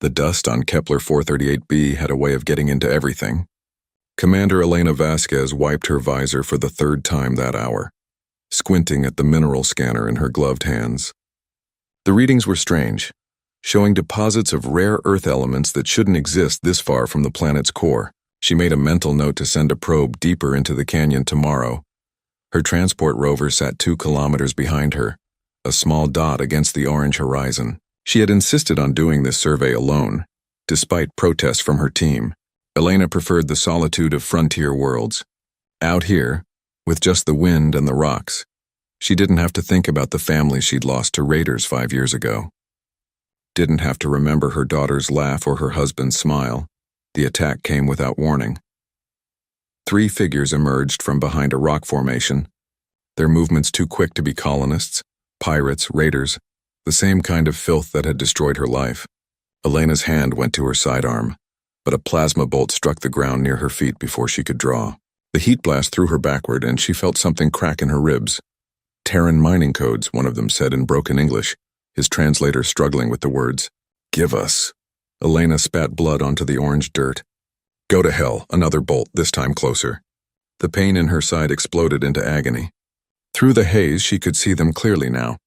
The dust on Kepler 438b had a way of getting into everything. Commander Elena Vasquez wiped her visor for the third time that hour, squinting at the mineral scanner in her gloved hands. The readings were strange, showing deposits of rare Earth elements that shouldn't exist this far from the planet's core. She made a mental note to send a probe deeper into the canyon tomorrow. Her transport rover sat 2 kilometers behind her, a small dot against the orange horizon. She had insisted on doing this survey alone, despite protests from her team. Elena preferred the solitude of frontier worlds. Out here, with just the wind and the rocks, she didn't have to think about the family she'd lost to raiders 5 years ago. Didn't have to remember her daughter's laugh or her husband's smile. The attack came without warning. 3 figures emerged from behind a rock formation, their movements too quick to be colonists, pirates, raiders, the same kind of filth that had destroyed her life. Elena's hand went to her sidearm, but a plasma bolt struck the ground near her feet before she could draw. The heat blast threw her backward, and she felt something crack in her ribs. Terran mining codes, one of them said in broken English, his translator struggling with the words, "Give us." Elena spat blood onto the orange dirt. Go to hell, another bolt, this time closer. The pain in her side exploded into agony. Through the haze, she could see them clearly now.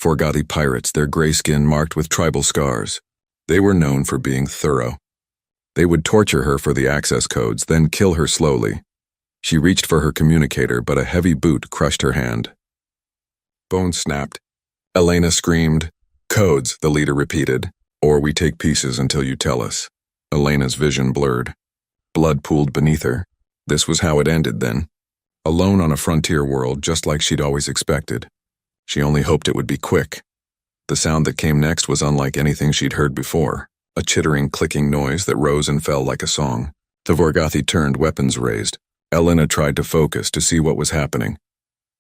Forgotti pirates, their gray skin marked with tribal scars. They were known for being thorough. They would torture her for the access codes, then kill her slowly. She reached for her communicator, but a heavy boot crushed her hand. Bone snapped. Elena screamed. "Codes," the leader repeated, "or we take pieces until you tell us." Elena's vision blurred. Blood pooled beneath her. This was how it ended then. Alone on a frontier world, just like she'd always expected. She only hoped it would be quick. The sound that came next was unlike anything she'd heard before, a chittering, clicking noise that rose and fell like a song. The Vorgothi turned, weapons raised. Elena tried to focus to see what was happening.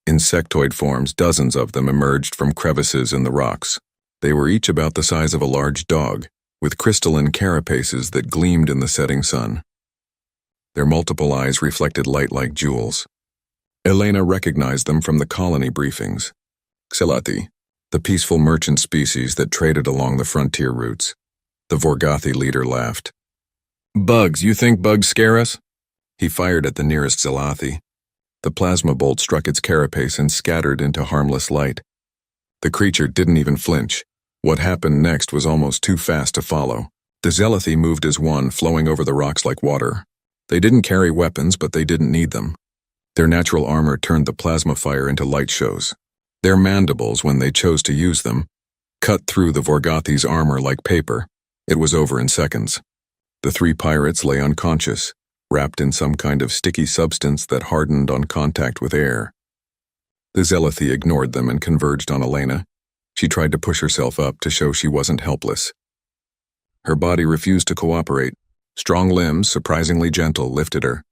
Insectoid forms, dozens of them, emerged from crevices in the rocks. They were each about the size of a large dog, with crystalline carapaces that gleamed in the setting sun. Their multiple eyes reflected light like jewels. Elena recognized them from the colony briefings. Xelati, the peaceful merchant species that traded along the frontier routes. The Vorgothi leader laughed. "Bugs, you think bugs scare us?" He fired at the nearest Xelathi. The plasma bolt struck its carapace and scattered into harmless light. The creature didn't even flinch. What happened next was almost too fast to follow. The Xelathi moved as one, flowing over the rocks like water. They didn't carry weapons, but they didn't need them. Their natural armor turned the plasma fire into light shows. Their mandibles, when they chose to use them, cut through the Vorgothi's armor like paper. It was over in seconds. The 3 pirates lay unconscious, wrapped in some kind of sticky substance that hardened on contact with air. The Xelathi ignored them and converged on Elena. She tried to push herself up to show she wasn't helpless. Her body refused to cooperate. Strong limbs, surprisingly gentle, lifted her.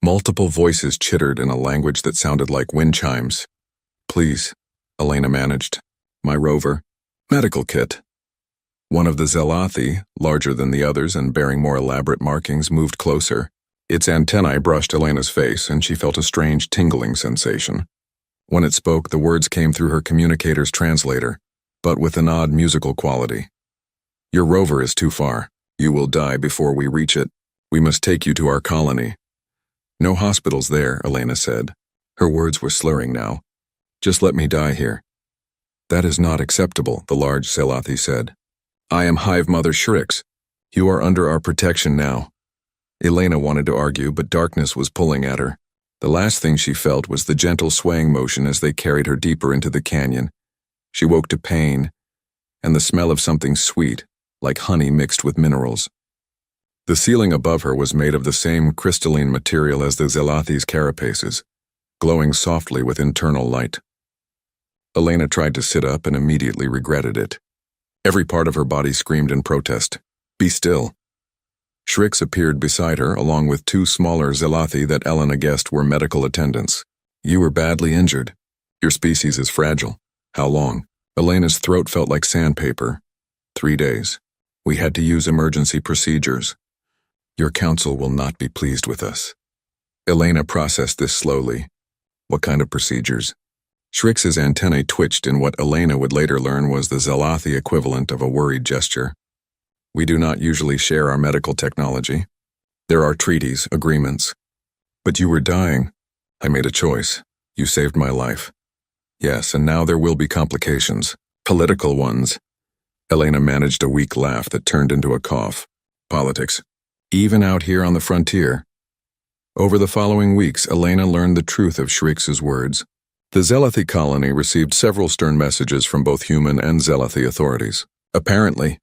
Multiple voices chittered in a language that sounded like wind chimes. "Please," Elena managed. "My rover. Medical kit." One of the Xelathi, larger than the others and bearing more elaborate markings, moved closer. Its antennae brushed Elena's face, and she felt a strange tingling sensation. When it spoke, the words came through her communicator's translator, but with an odd musical quality. "Your rover is too far. You will die before we reach it. We must take you to our colony." "No hospitals there," Elena said. Her words were slurring now. "Just let me die here." "That is not acceptable," the large Xelathi said. "I am Hive Mother Shrix. You are under our protection now." Elena wanted to argue, but darkness was pulling at her. The last thing she felt was the gentle swaying motion as they carried her deeper into the canyon. She woke to pain and the smell of something sweet, like honey mixed with minerals. The ceiling above her was made of the same crystalline material as the Xelathi's carapaces, glowing softly with internal light. Elena tried to sit up and immediately regretted it. Every part of her body screamed in protest. "Be still." Shrix appeared beside her, along with 2 smaller Xelathi that Elena guessed were medical attendants. "You were badly injured. Your species is fragile. How long?" Elena's throat felt like sandpaper. 3 days. We had to use emergency procedures. Your council will not be pleased with us. Elena processed this slowly. What kind of procedures? Shrix's antennae twitched in what Elena would later learn was the Xelathi equivalent of a worried gesture. We do not usually share our medical technology. There are treaties, agreements. But you were dying. I made a choice. You saved my life. Yes, and now there will be complications. Political ones. Elena managed a weak laugh that turned into a cough. Politics. Even out here on the frontier. Over the following weeks, Elena learned the truth of Shrix's words. The Zelathi colony received several stern messages from both human and Zelathi authorities. Apparently,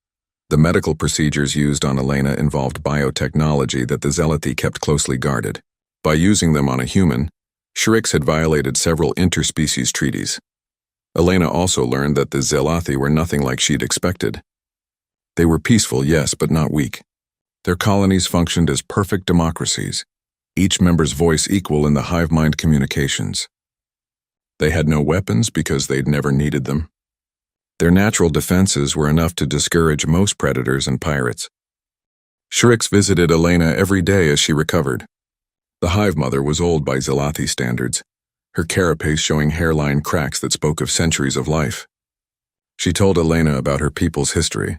the medical procedures used on Elena involved biotechnology that the Zelathi kept closely guarded. By using them on a human, Shrix had violated several interspecies treaties. Elena also learned that the Zelathi were nothing like she'd expected. They were peaceful, yes, but not weak. Their colonies functioned as perfect democracies, each member's voice equal in the hive mind communications. They had no weapons because they'd never needed them. Their natural defenses were enough to discourage most predators and pirates. Shrix visited Elena every day as she recovered. The hive mother was old by Zelathi standards, her carapace showing hairline cracks that spoke of centuries of life. She told Elena about her people's history,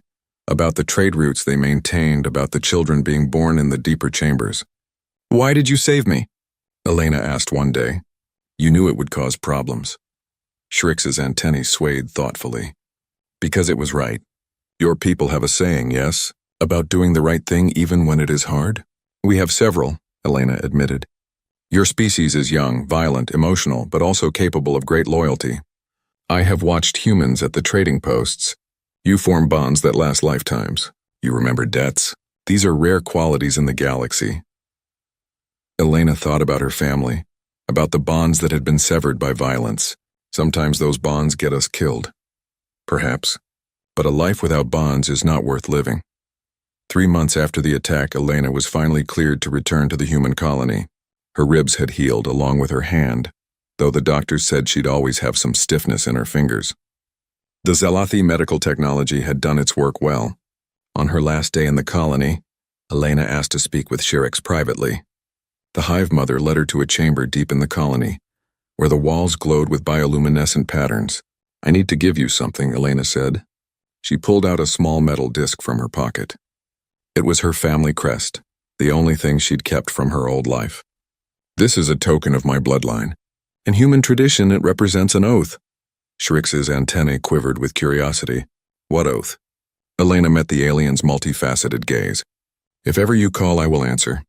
about the trade routes they maintained, about the children being born in the deeper chambers. "Why did you save me?" Elena asked one day. "You knew it would cause problems." Shrix's antennae swayed thoughtfully. "Because it was right. Your people have a saying, yes, about doing the right thing even when it is hard?" "We have several," Elena admitted. "Your species is young, violent, emotional, but also capable of great loyalty. I have watched humans at the trading posts. You form bonds that last lifetimes. You remember debts. These are rare qualities in the galaxy." Elena thought about her family, about the bonds that had been severed by violence. Sometimes those bonds get us killed. Perhaps. But a life without bonds is not worth living. 3 months after the attack, Elena was finally cleared to return to the human colony. Her ribs had healed along with her hand, though the doctors said she'd always have some stiffness in her fingers. The Zelathi medical technology had done its work well. On her last day in the colony, Elena asked to speak with Shrix privately. The hive mother led her to a chamber deep in the colony, where the walls glowed with bioluminescent patterns. "I need to give you something," Elena said. She pulled out a small metal disc from her pocket. It was her family crest, the only thing she'd kept from her old life. "This is a token of my bloodline. In human tradition, it represents an oath." Shrix's antennae quivered with curiosity. "What oath?" Elena met the alien's multifaceted gaze. "If ever you call, I will answer.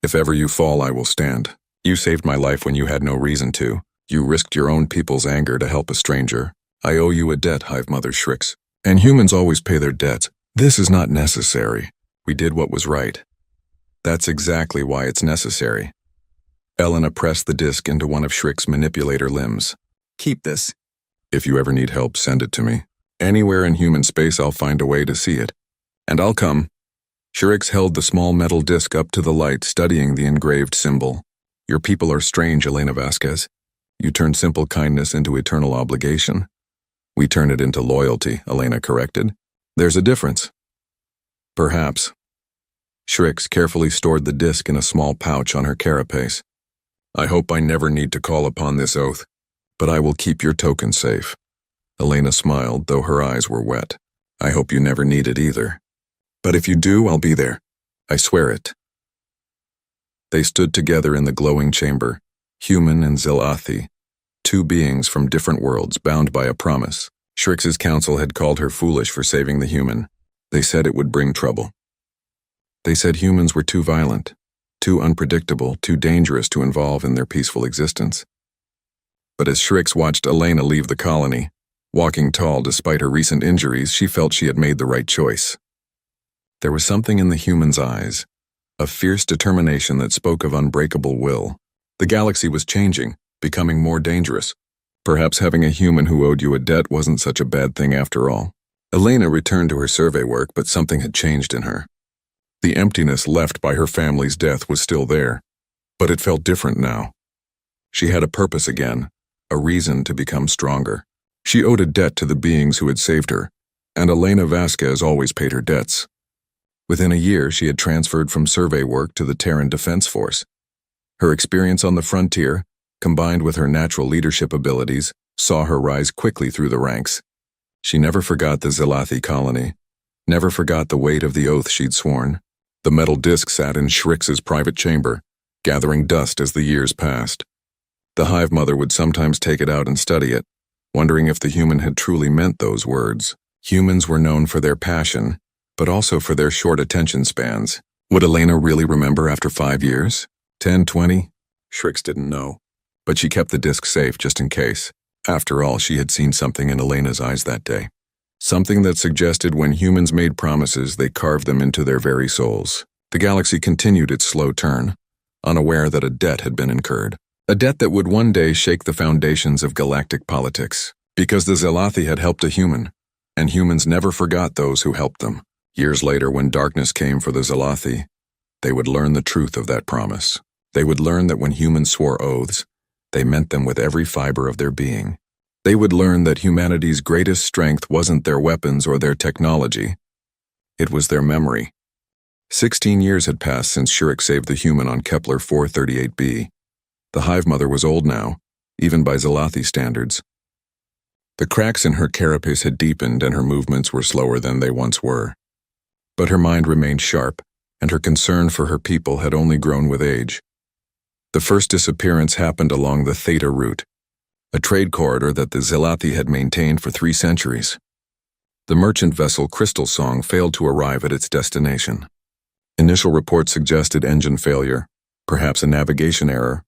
If ever you fall, I will stand. You saved my life when you had no reason to. You risked your own people's anger to help a stranger. I owe you a debt, Hive Mother Shrix. And humans always pay their debts. This is not necessary. We did what was right." "That's exactly why it's necessary." Elena pressed the disc into one of Shrix's manipulator limbs. "Keep this. If you ever need help, send it to me. Anywhere in human space, I'll find a way to see it. And I'll come." Shrix held the small metal disc up to the light, studying the engraved symbol. "Your people are strange, Elena Vasquez. You turn simple kindness into eternal obligation." "We turn it into loyalty," Elena corrected. "There's a difference." "Perhaps." Shrix carefully stored the disc in a small pouch on her carapace. "I hope I never need to call upon this oath, but I will keep your token safe." Elena smiled, though her eyes were wet. "I hope you never need it either. But if you do, I'll be there. I swear it." They stood together in the glowing chamber, human and Zelathi, two beings from different worlds bound by a promise. Shrix's council had called her foolish for saving the human. They said it would bring trouble. They said humans were too violent, too unpredictable, too dangerous to involve in their peaceful existence. But as Shrix watched Elena leave the colony, walking tall despite her recent injuries, she felt she had made the right choice. There was something in the human's eyes, a fierce determination that spoke of unbreakable will. The galaxy was changing, becoming more dangerous. Perhaps having a human who owed you a debt wasn't such a bad thing after all. Elena returned to her survey work, but something had changed in her. The emptiness left by her family's death was still there, but it felt different now. She had a purpose again, a reason to become stronger. She owed a debt to the beings who had saved her, and Elena Vasquez always paid her debts. Within a year, she had transferred from survey work to the Terran Defense Force. Her experience on the frontier, combined with her natural leadership abilities, saw her rise quickly through the ranks. She never forgot the Zelathi colony, never forgot the weight of the oath she'd sworn. The metal disc sat in Shrix's private chamber, gathering dust as the years passed. The Hive Mother would sometimes take it out and study it, wondering if the human had truly meant those words. Humans were known for their passion, but also for their short attention spans. Would Elena really remember after 5 years? 10, 20? Shrix didn't know. But she kept the disc safe just in case. After all, she had seen something in Elena's eyes that day. Something that suggested when humans made promises, they carved them into their very souls. The galaxy continued its slow turn, unaware that a debt had been incurred. A debt that would one day shake the foundations of galactic politics. Because the Zelathi had helped a human, and humans never forgot those who helped them. Years later, when darkness came for the Zelathi, they would learn the truth of that promise. They would learn that when humans swore oaths, they meant them with every fiber of their being. They would learn that humanity's greatest strength wasn't their weapons or their technology. It was their memory. 16 years had passed since Shrix saved the human on Kepler 438b. The Hive Mother was old now, even by Zelathi standards. The cracks in her carapace had deepened and her movements were slower than they once were. But her mind remained sharp, and her concern for her people had only grown with age. The first disappearance happened along the Theta route, a trade corridor that the Zelathi had maintained for 3 centuries. The merchant vessel Crystal Song failed to arrive at its destination. Initial reports suggested engine failure, perhaps a navigation error.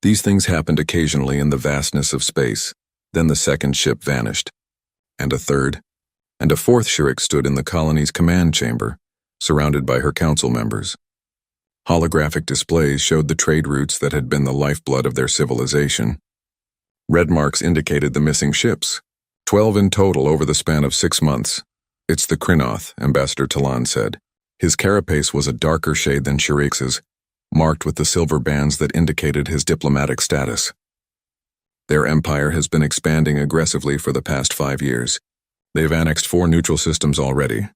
These things happened occasionally in the vastness of space. Then the second ship vanished, and a third, and a fourth Shrix stood in the colony's command chamber, surrounded by her council members. Holographic displays showed the trade routes that had been the lifeblood of their civilization. Red marks indicated the missing ships, 12 in total over the span of 6 months. It's the Krynoth, Ambassador Talon said. His carapace was a darker shade than Shrix's, marked with the silver bands that indicated his diplomatic status. Their empire has been expanding aggressively for the past 5 years. They've annexed 4 neutral systems already.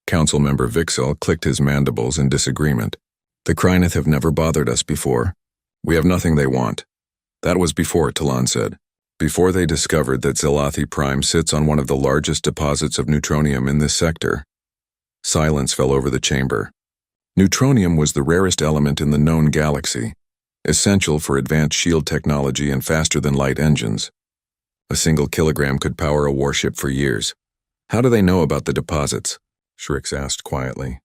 Council member Vixel clicked his mandibles in disagreement. The Krynoth have never bothered us before. We have nothing they want. That was before, Talon said. Before they discovered that Zelathi Prime sits on one of the largest deposits of neutronium in this sector. Silence fell over the chamber. Neutronium was the rarest element in the known galaxy, essential for advanced shield technology and faster-than-light engines. A single kilogram could power a warship for years. How do they know about the deposits? Shrix asked quietly.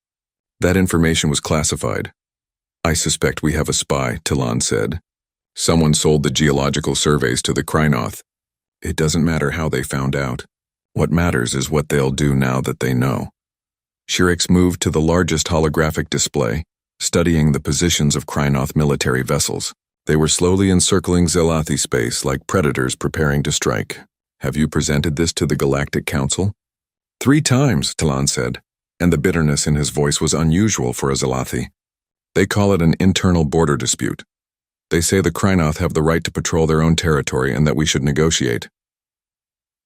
That information was classified. I suspect we have a spy, Talon said. Someone sold the geological surveys to the Krynoth. It doesn't matter how they found out. What matters is what they'll do now that they know. Shrix moved to the largest holographic display, studying the positions of Krynoth military vessels. They were slowly encircling Zelathi space like predators preparing to strike. Have you presented this to the Galactic Council? 3 times, Talon said, and the bitterness in his voice was unusual for a Zelathi. They call it an internal border dispute. They say the Krynoth have the right to patrol their own territory and that we should negotiate.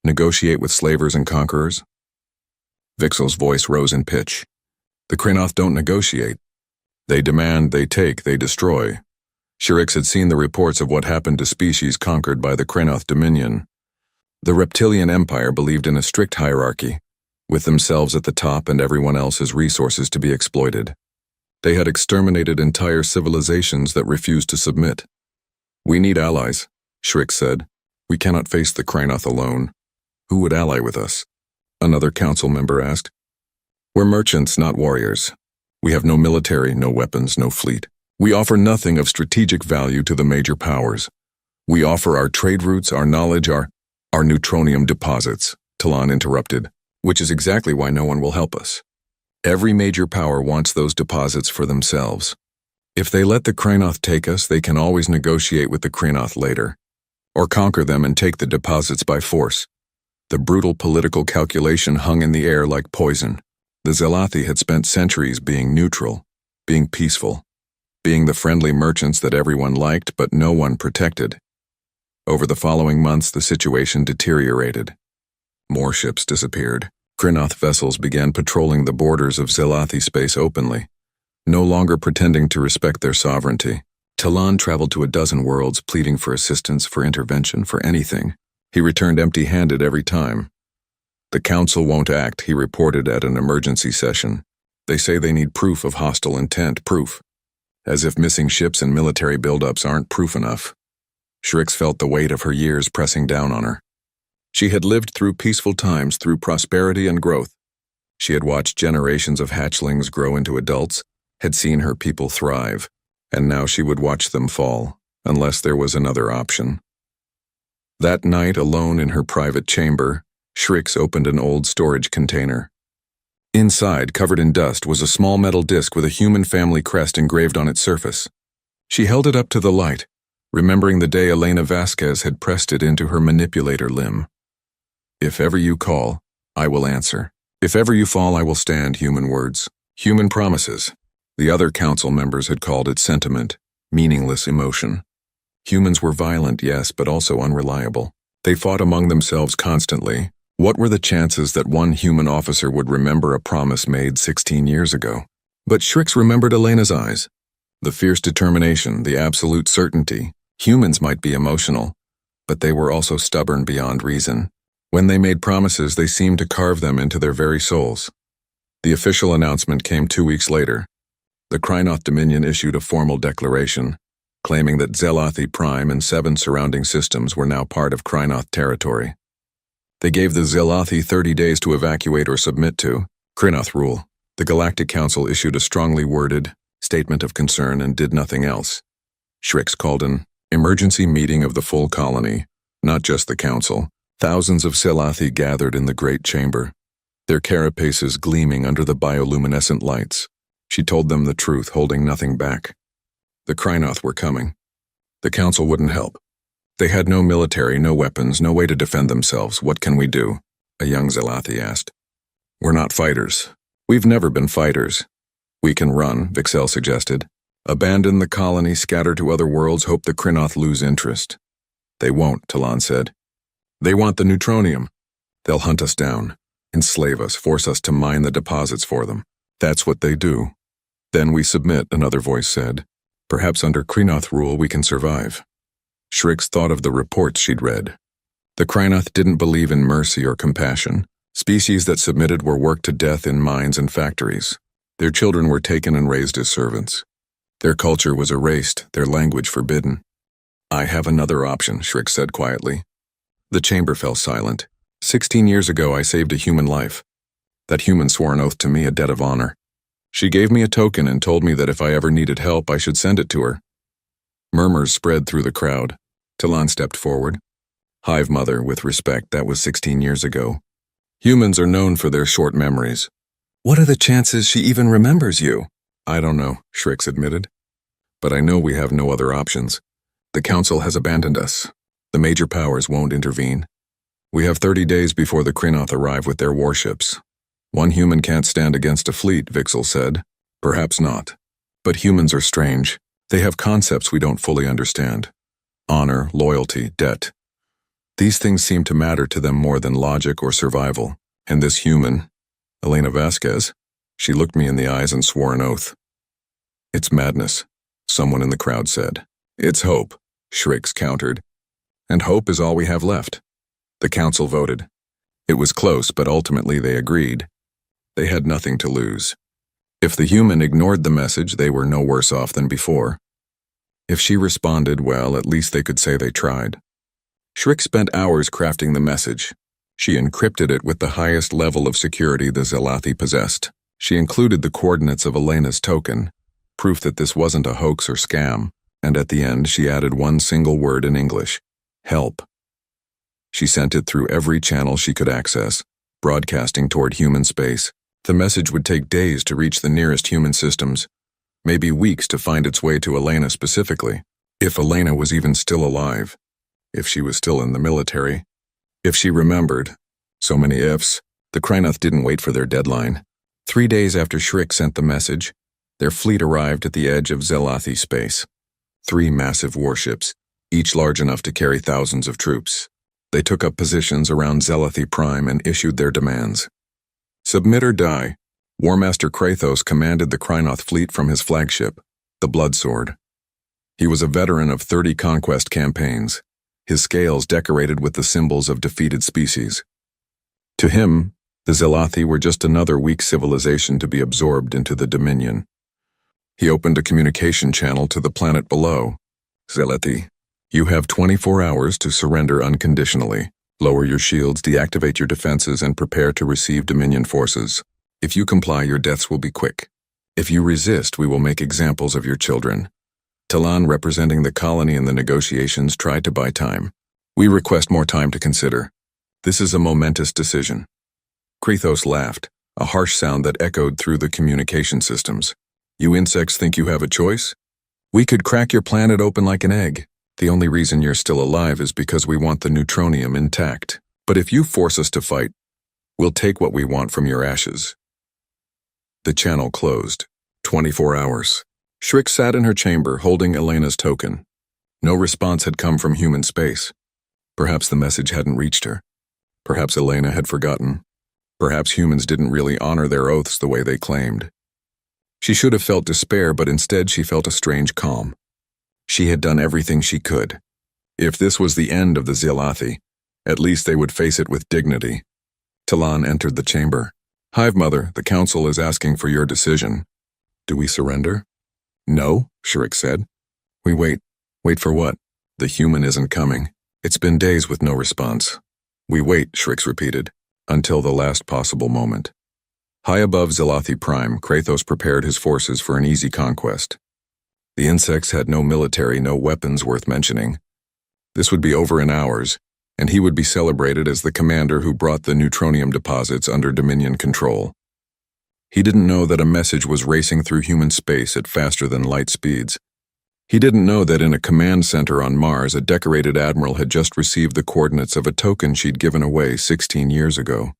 Negotiate with slavers and conquerors? Vixel's voice rose in pitch. The Krynoth don't negotiate. They demand, they take, they destroy. Shrix had seen the reports of what happened to species conquered by the Krynoth Dominion. The Reptilian Empire believed in a strict hierarchy, with themselves at the top and everyone else's resources to be exploited. They had exterminated entire civilizations that refused to submit. We need allies, Shrix said. We cannot face the Krynoth alone. Who would ally with us? Another council member asked. We're merchants, not warriors. We have no military, no weapons, no fleet. We offer nothing of strategic value to the major powers. We offer our trade routes, our knowledge, our neutronium deposits, Talon interrupted, which is exactly why no one will help us. Every major power wants those deposits for themselves. If they let the Krynoth take us, they can always negotiate with the Krynoth later, or conquer them and take the deposits by force. The brutal political calculation hung in the air like poison. The Zelathi had spent centuries being neutral, being peaceful, being the friendly merchants that everyone liked but no one protected. Over the following months, the situation deteriorated. More ships disappeared. Krynoth vessels began patrolling the borders of Zelathi space openly, no longer pretending to respect their sovereignty. Talon traveled to a dozen worlds pleading for assistance, for intervention, for anything. He returned empty-handed every time. The council won't act, he reported at an emergency session. They say they need proof of hostile intent, proof. As if missing ships and military buildups aren't proof enough. Shrix felt the weight of her years pressing down on her. She had lived through peaceful times, through prosperity and growth. She had watched generations of hatchlings grow into adults, had seen her people thrive, and now she would watch them fall, unless there was another option. That night, alone in her private chamber, Shrix opened an old storage container. Inside, covered in dust, was a small metal disc with a human family crest engraved on its surface. She held it up to the light, remembering the day Elena Vasquez had pressed it into her manipulator limb. If ever you call, I will answer. If ever you fall, I will stand, human words, human promises. The other council members had called it sentiment, meaningless emotion. Humans were violent, yes, but also unreliable. They fought among themselves constantly. What were the chances that one human officer would remember a promise made 16 years ago? But Shrix remembered Elena's eyes. The fierce determination, the absolute certainty. Humans might be emotional, but they were also stubborn beyond reason. When they made promises, they seemed to carve them into their very souls. The official announcement came 2 weeks later. The Krynoth Dominion issued a formal declaration, claiming that Zelathi Prime and 7 surrounding systems were now part of Krynoth territory. They gave the Zelathi 30 days to evacuate or submit to Krynoth rule. The Galactic Council issued a strongly worded statement of concern and did nothing else. Shrix called an emergency meeting of the full colony, not just the council. Thousands of Zelathi gathered in the great chamber, their carapaces gleaming under the bioluminescent lights. She told them the truth, holding nothing back. The Krynoth were coming. The council wouldn't help. They had no military, no weapons, no way to defend themselves. What can we do? A young Zelathi asked. We're not fighters. We've never been fighters. We can run, Vixel suggested. Abandon the colony, scatter to other worlds, hope the Krynoth lose interest. They won't, Talon said. They want the neutronium. They'll hunt us down, enslave us, force us to mine the deposits for them. That's what they do. Then we submit, another voice said. Perhaps under Krynoth rule we can survive. Shrix thought of the reports she'd read. The Krynoth didn't believe in mercy or compassion. Species that submitted were worked to death in mines and factories. Their children were taken and raised as servants. Their culture was erased, their language forbidden. I have another option, Shrix said quietly. The chamber fell silent. 16 years ago I saved a human life. That human swore an oath to me, a debt of honor. She gave me a token and told me that if I ever needed help, I should send it to her. Murmurs spread through the crowd. Talon stepped forward. Hive Mother, with respect, that was 16 years ago. Humans are known for their short memories. What are the chances she even remembers you? I don't know, Shrix admitted. But I know we have no other options. The council has abandoned us. The major powers won't intervene. We have 30 days before the Krynoth arrive with their warships. One human can't stand against a fleet, Vixel said. Perhaps not. But humans are strange. They have concepts we don't fully understand. Honor, loyalty, debt. These things seem to matter to them more than logic or survival. And this human, Elena Vasquez, she looked me in the eyes and swore an oath. It's madness, someone in the crowd said. It's hope, Shrix countered. And hope is all we have left. The council voted. It was close, but ultimately they agreed. They had nothing to lose. If the human ignored the message, they were no worse off than before. If she responded, well, at least they could say they tried. Shrix spent hours crafting the message. She encrypted it with the highest level of security the Zelathi possessed. She included the coordinates of Elena's token, proof that this wasn't a hoax or scam, and at the end she added one single word in English. Help. She sent it through every channel she could access, broadcasting toward human space. The message would take days to reach the nearest human systems, maybe weeks to find its way to Elena specifically. If Elena was even still alive, if she was still in the military, if she remembered. So many ifs. The Krynoth didn't wait for their deadline. 3 days after Shrix sent the message, their fleet arrived at the edge of Zelathi space. 3 massive warships, each large enough to carry thousands of troops. They took up positions around Zelathi Prime and issued their demands. Submit or die. War Master Krathos commanded the Krynoth fleet from his flagship, the Bloodsword. He was a veteran of 30 conquest campaigns, his scales decorated with the symbols of defeated species. To him, the Zelathi were just another weak civilization to be absorbed into the Dominion. He opened a communication channel to the planet below. Zelathi, you have 24 hours to surrender unconditionally. Lower your shields, deactivate your defenses, and prepare to receive Dominion forces. If you comply, your deaths will be quick. If you resist, we will make examples of your children. Talon, representing the colony in the negotiations, tried to buy time. We request more time to consider. This is a momentous decision. Kratos laughed, a harsh sound that echoed through the communication systems. You insects think you have a choice? We could crack your planet open like an egg. The only reason you're still alive is because we want the neutronium intact. But if you force us to fight, we'll take what we want from your ashes. The channel closed. 24 hours. Shrik sat in her chamber, holding Elena's token. No response had come from human space. Perhaps the message hadn't reached her. Perhaps Elena had forgotten. Perhaps humans didn't really honor their oaths the way they claimed. She should have felt despair, but instead she felt a strange calm. She had done everything she could. If this was the end of the Zelathi, at least they would face it with dignity. Talon entered the chamber. Hive Mother, the council is asking for your decision. Do we surrender? No, Shrik said. We wait. Wait for what? The human isn't coming. It's been days with no response. We wait, Shrix repeated, until the last possible moment. High above Zelathi Prime, Kratos prepared his forces for an easy conquest. The insects had no military, no weapons worth mentioning. This would be over in hours, and he would be celebrated as the commander who brought the neutronium deposits under Dominion control. He didn't know that a message was racing through human space at faster than light speeds. He didn't know that in a command center on Mars, a decorated admiral had just received the coordinates of a token she'd given away 16 years ago.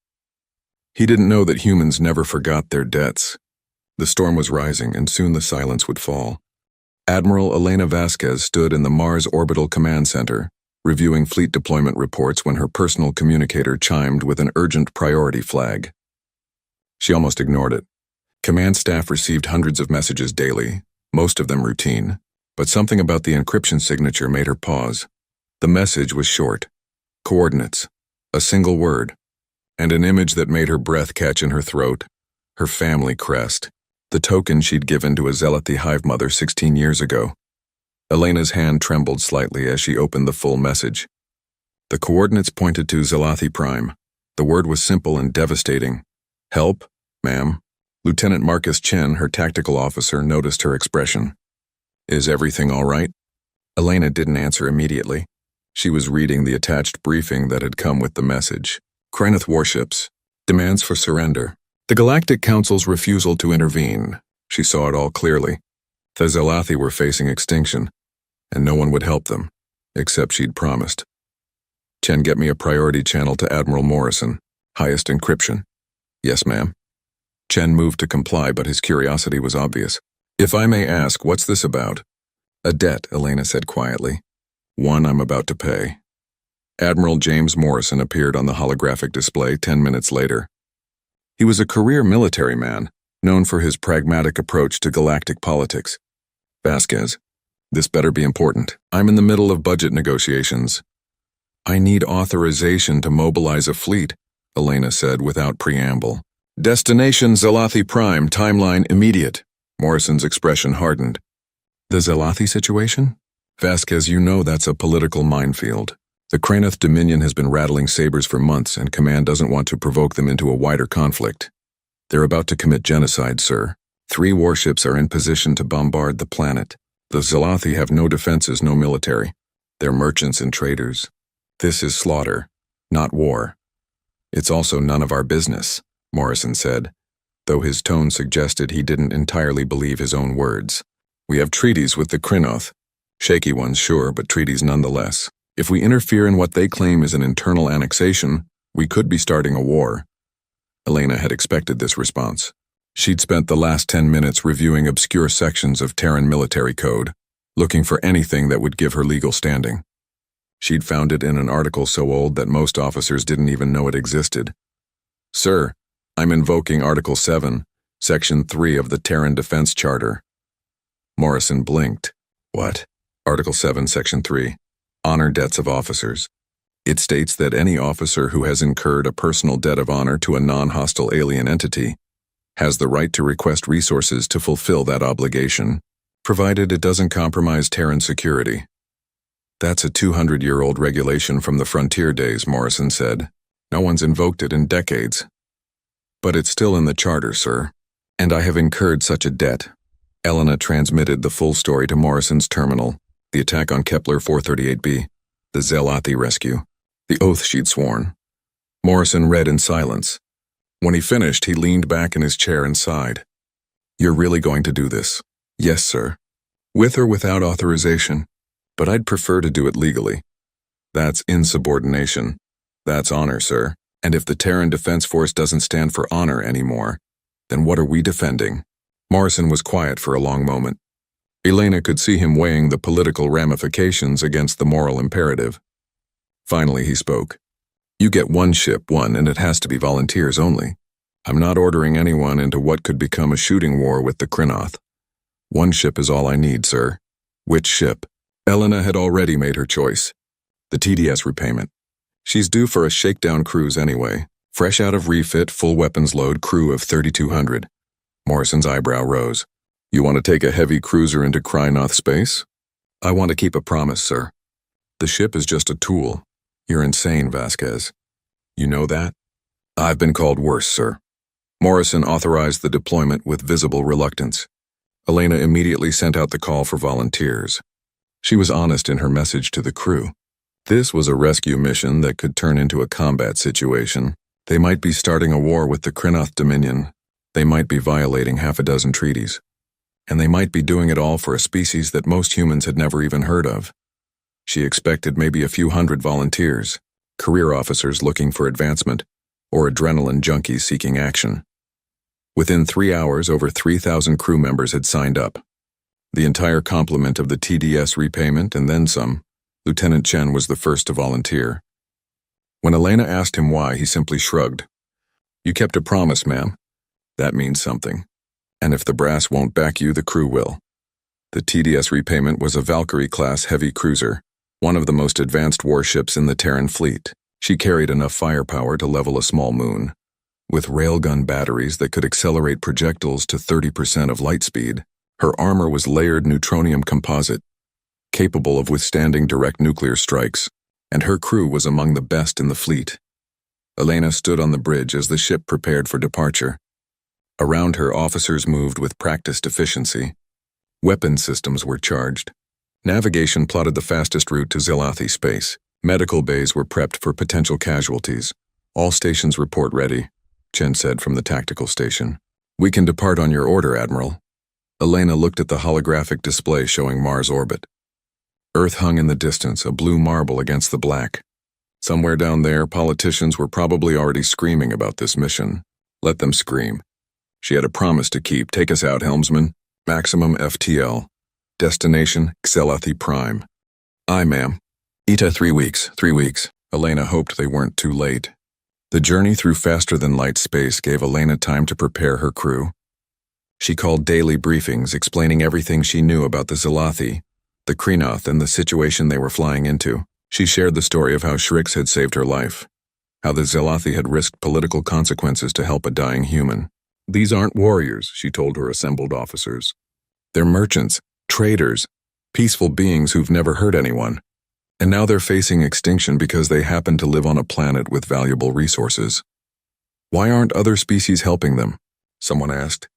He didn't know that humans never forgot their debts. The storm was rising, and soon the silence would fall. Admiral Elena Vasquez stood in the Mars Orbital Command Center, reviewing fleet deployment reports when her personal communicator chimed with an urgent priority flag. She almost ignored it. Command staff received hundreds of messages daily, most of them routine, but something about the encryption signature made her pause. The message was short. Coordinates, a single word, and an image that made her breath catch in her throat, her family crest, the token she'd given to a Zelathi hive mother 16 years ago. Elena's hand trembled slightly as she opened the full message. The coordinates pointed to Zelathi Prime. The word was simple and devastating. Help, ma'am. Lieutenant Marcus Chen, her tactical officer, noticed her expression. Is everything all right? Elena didn't answer immediately. She was reading the attached briefing that had come with the message. Krynoth warships. Demands for surrender. The Galactic Council's refusal to intervene. She saw it all clearly. The Zelathi were facing extinction, and no one would help them, except she'd promised. Chen, get me a priority channel to Admiral Morrison. Highest encryption. Yes, ma'am. Chen moved to comply, but his curiosity was obvious. If I may ask, what's this about? A debt, Elena said quietly. One I'm about to pay. Admiral James Morrison appeared on the holographic display 10 minutes later. He was a career military man, known for his pragmatic approach to galactic politics. Vasquez, this better be important. I'm in the middle of budget negotiations. I need authorization to mobilize a fleet, Elena said without preamble. Destination Zelathi Prime, timeline immediate. Morrison's expression hardened. The Zelathi situation? Vasquez, you know that's a political minefield. The Krynoth Dominion has been rattling sabers for months, and Command doesn't want to provoke them into a wider conflict. They're about to commit genocide, sir. 3 warships are in position to bombard the planet. The Zelathi have no defenses, no military. They're merchants and traders. This is slaughter, not war. It's also none of our business, Morrison said, though his tone suggested he didn't entirely believe his own words. We have treaties with the Krynoth. Shaky ones, sure, but treaties nonetheless. If we interfere in what they claim is an internal annexation, we could be starting a war. Elena had expected this response. She'd spent the last 10 minutes reviewing obscure sections of Terran military code, looking for anything that would give her legal standing. She'd found it in an article so old that most officers didn't even know it existed. Sir, I'm invoking Article 7, Section 3 of the Terran Defense Charter. Morrison blinked. What? Article 7, Section 3. Honor debts of officers. It states that any officer who has incurred a personal debt of honor to a non-hostile alien entity has the right to request resources to fulfill that obligation, provided it doesn't compromise Terran security. That's a 200-year-old regulation from the frontier days, Morrison said. No one's invoked it in decades. But it's still in the charter, sir. And I have incurred such a debt. Elena transmitted the full story to Morrison's terminal, the attack on Kepler 438b, the Zelathi rescue, the oath she'd sworn. Morrison read in silence. When he finished, he leaned back in his chair and sighed. You're really going to do this? Yes, sir. With or without authorization. But I'd prefer to do it legally. That's insubordination. That's honor, sir. And if the Terran Defense Force doesn't stand for honor anymore, then what are we defending? Morrison was quiet for a long moment. Elena could see him weighing the political ramifications against the moral imperative. Finally, he spoke. You get one ship, and it has to be volunteers only. I'm not ordering anyone into what could become a shooting war with the Krynoth. One ship is all I need, sir. Which ship? Elena had already made her choice. The TDS repayment. She's due for a shakedown cruise anyway. Fresh out of refit, full weapons load, crew of 3,200. Morrison's eyebrow rose. You want to take a heavy cruiser into Krynoth space? I want to keep a promise, sir. The ship is just a tool. You're insane, Vasquez. You know that? I've been called worse, sir. Morrison authorized the deployment with visible reluctance. Elena immediately sent out the call for volunteers. She was honest in her message to the crew. This was a rescue mission that could turn into a combat situation. They might be starting a war with the Krynoth Dominion. They might be violating half a dozen treaties. And they might be doing it all for a species that most humans had never even heard of. She expected maybe a few hundred volunteers, career officers looking for advancement, or adrenaline junkies seeking action. Within 3 hours, over 3,000 crew members had signed up. The entire complement of the TDS repayment and then some. Lieutenant Chen was the first to volunteer. When Elena asked him why, he simply shrugged. You kept a promise, ma'am. That means something. And if the brass won't back you, the crew will. The TDS repayment was a Valkyrie-class heavy cruiser, one of the most advanced warships in the Terran fleet. She carried enough firepower to level a small moon. With railgun batteries that could accelerate projectiles to 30% of light speed, her armor was layered neutronium composite, capable of withstanding direct nuclear strikes, and her crew was among the best in the fleet. Elena stood on the bridge as the ship prepared for departure. Around her, officers moved with practiced efficiency. Weapon systems were charged. Navigation plotted the fastest route to Zelathi space. Medical bays were prepped for potential casualties. All stations report ready, Chen said from the tactical station. We can depart on your order, Admiral. Elena looked at the holographic display showing Mars' orbit. Earth hung in the distance, a blue marble against the black. Somewhere down there, politicians were probably already screaming about this mission. Let them scream. She had a promise to keep. Take us out, helmsman. Maximum FTL. Destination, Xelathi Prime. Aye, ma'am. Ita, 3 weeks. 3 weeks. Elena hoped they weren't too late. The journey through faster-than-light space gave Elena time to prepare her crew. She called daily briefings explaining everything she knew about the Zelathi, the Krynoth, and the situation they were flying into. She shared the story of how Shrix had saved her life, how the Zelathi had risked political consequences to help a dying human. These aren't warriors, she told her assembled officers. They're merchants, traders, peaceful beings who've never hurt anyone. And now they're facing extinction because they happen to live on a planet with valuable resources. Why aren't other species helping them? Someone asked.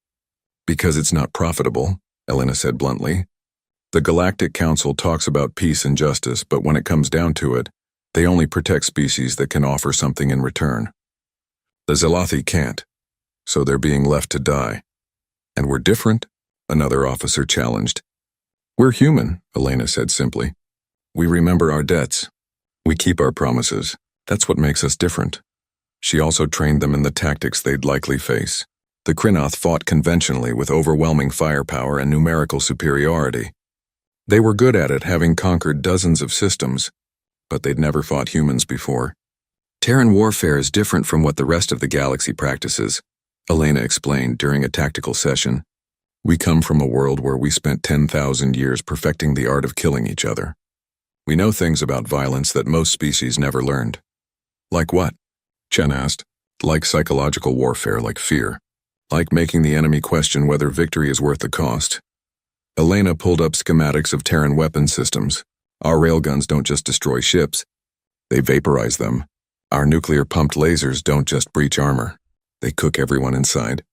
Because it's not profitable, Elena said bluntly. The Galactic Council talks about peace and justice, but when it comes down to it, they only protect species that can offer something in return. The Zelathi can't, so they're being left to die. And we're different, another officer challenged. We're human, Elena said simply. We remember our debts. We keep our promises. That's what makes us different. She also trained them in the tactics they'd likely face. The Krynoth fought conventionally with overwhelming firepower and numerical superiority. They were good at it, having conquered dozens of systems, but they'd never fought humans before. Terran warfare is different from what the rest of the galaxy practices, Elena explained during a tactical session. We come from a world where we spent 10,000 years perfecting the art of killing each other. We know things about violence that most species never learned. Like what? Chen asked. Like psychological warfare, like fear. Like making the enemy question whether victory is worth the cost. Elena pulled up schematics of Terran weapon systems. Our railguns don't just destroy ships, they vaporize them. Our nuclear-pumped lasers don't just breach armor, they cook everyone inside.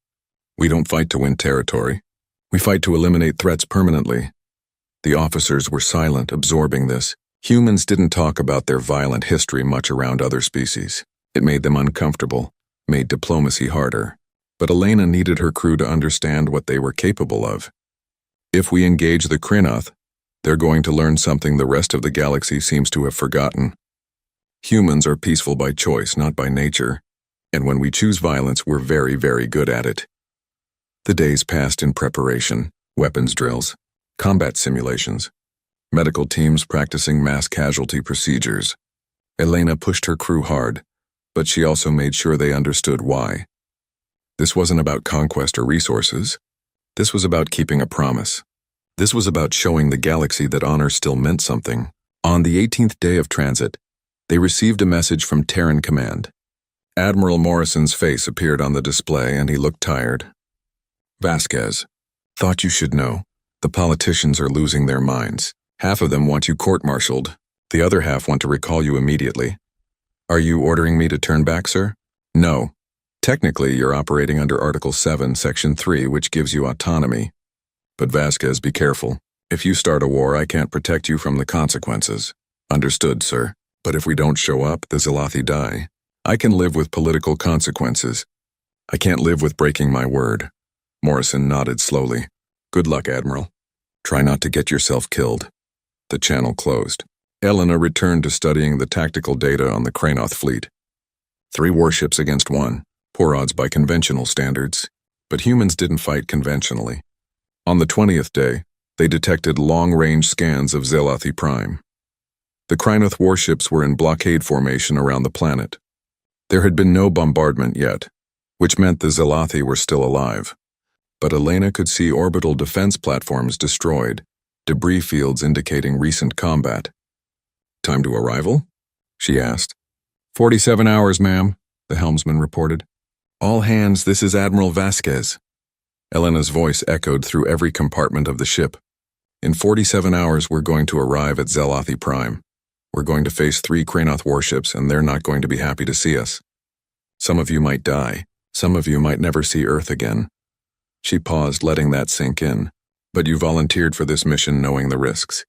We don't fight to win territory. We fight to eliminate threats permanently. The officers were silent, absorbing this. Humans didn't talk about their violent history much around other species. It made them uncomfortable, made diplomacy harder. But Elena needed her crew to understand what they were capable of. If we engage the Krynoth, they're going to learn something the rest of the galaxy seems to have forgotten. Humans are peaceful by choice, not by nature, and when we choose violence, we're very, very good at it. The days passed in preparation, weapons drills, combat simulations, medical teams practicing mass casualty procedures. Elena pushed her crew hard, but she also made sure they understood why. This wasn't about conquest or resources. This was about keeping a promise. This was about showing the galaxy that honor still meant something. On the 18th day of transit, they received a message from Terran Command. Admiral Morrison's face appeared on the display and he looked tired. Vasquez, thought you should know. The politicians are losing their minds. Half of them want you court-martialed. The other half want to recall you immediately. Are you ordering me to turn back, sir? No. Technically, you're operating under Article 7, Section 3, which gives you autonomy. But Vasquez, be careful. If you start a war, I can't protect you from the consequences. Understood, sir. But if we don't show up, the Zelathi die. I can live with political consequences. I can't live with breaking my word. Morrison nodded slowly. Good luck, Admiral. Try not to get yourself killed. The channel closed. Elena returned to studying the tactical data on the Krynoth fleet. 3 warships against 1. Poor odds by conventional standards. But humans didn't fight conventionally. On the 20th day, they detected long-range scans of Zelathi Prime. The Krynoth warships were in blockade formation around the planet. There had been no bombardment yet, which meant the Zelathi were still alive. But Elena could see orbital defense platforms destroyed, debris fields indicating recent combat. Time to arrival? She asked. 47 hours, ma'am, the helmsman reported. All hands, this is Admiral Vasquez. Elena's voice echoed through every compartment of the ship. In 47 hours, we're going to arrive at Zelathi Prime. We're going to face 3 Krynoth warships, and they're not going to be happy to see us. Some of you might die. Some of you might never see Earth again. She paused, letting that sink in. But you volunteered for this mission knowing the risks.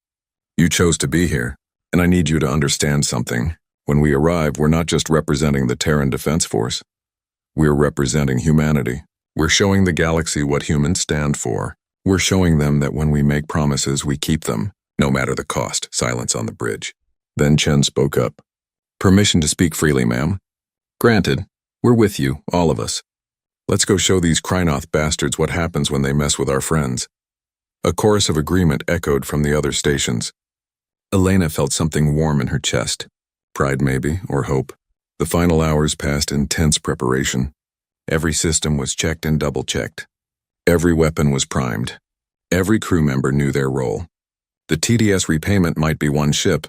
You chose to be here, and I need you to understand something. When we arrive, we're not just representing the Terran Defense Force. We're representing humanity. We're showing the galaxy what humans stand for. We're showing them that when we make promises, we keep them, no matter the cost. Silence on the bridge. Then Chen spoke up. Permission to speak freely, ma'am. Granted. We're with you, all of us. Let's go show these Krynoth bastards what happens when they mess with our friends. A chorus of agreement echoed from the other stations. Elena felt something warm in her chest. Pride maybe, or hope. The final hours passed in tense preparation. Every system was checked and double-checked. Every weapon was primed. Every crew member knew their role. The TDS repayment might be 1 ship,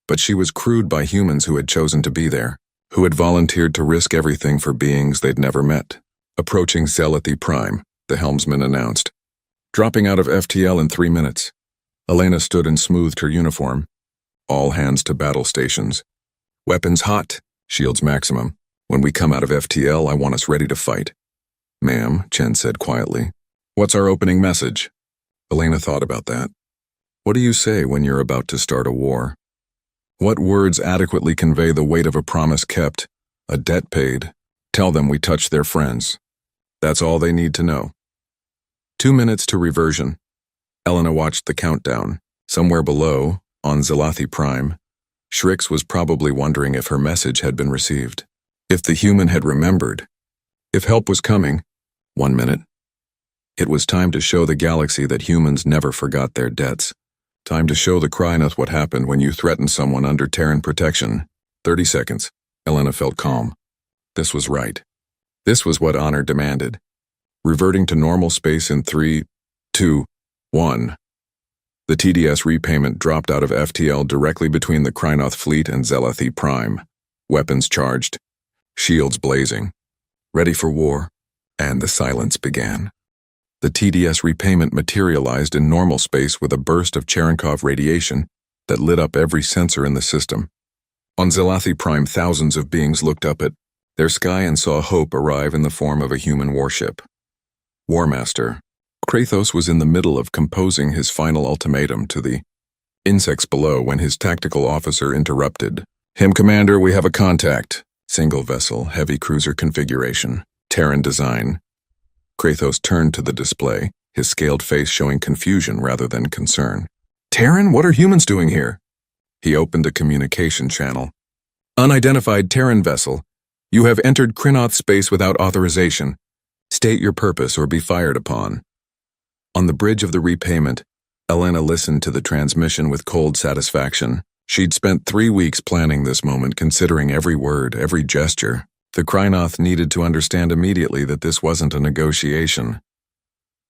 but she was crewed by humans who had chosen to be there, who had volunteered to risk everything for beings they'd never met. Approaching Zelathi Prime, the helmsman announced. Dropping out of FTL in 3 minutes. Elena stood and smoothed her uniform. All hands to battle stations. Weapons hot, shields maximum. When we come out of FTL, I want us ready to fight. Ma'am, Chen said quietly. What's our opening message? Elena thought about that. What do you say when you're about to start a war? What words adequately convey the weight of a promise kept, a debt paid? Tell them we touched their friends. That's all they need to know. 2 minutes to reversion. Elena watched the countdown. Somewhere below, on Zelathi Prime, Shrix was probably wondering if her message had been received. If the human had remembered. If help was coming. 1 minute. It was time to show the galaxy that humans never forgot their debts. Time to show the Krynoth what happened when you threatened someone under Terran protection. 30 seconds. Elena felt calm. This was right. This was what honor demanded. Reverting to normal space in 3, 2, 1. The TDS repayment dropped out of FTL directly between the Krynoth fleet and Zelathi Prime. Weapons charged, shields blazing, ready for war, and the silence began. The TDS repayment materialized in normal space with a burst of Cherenkov radiation that lit up every sensor in the system. On Zelathi Prime, thousands of beings looked up at their sky and saw hope arrive in the form of a human warship. War Master Kratos was in the middle of composing his final ultimatum to the insects below when his tactical officer interrupted. Commander, we have a contact. Single vessel, heavy cruiser configuration, Terran design. Kratos turned to the display, his scaled face showing confusion rather than concern. Terran, what are humans doing here? He opened a communication channel. Unidentified Terran vessel. You have entered Krynoth space without authorization. State your purpose or be fired upon. On the bridge of the repayment, Elena listened to the transmission with cold satisfaction. She'd spent 3 weeks planning this moment, considering every word, every gesture. The Krynoth needed to understand immediately that this wasn't a negotiation.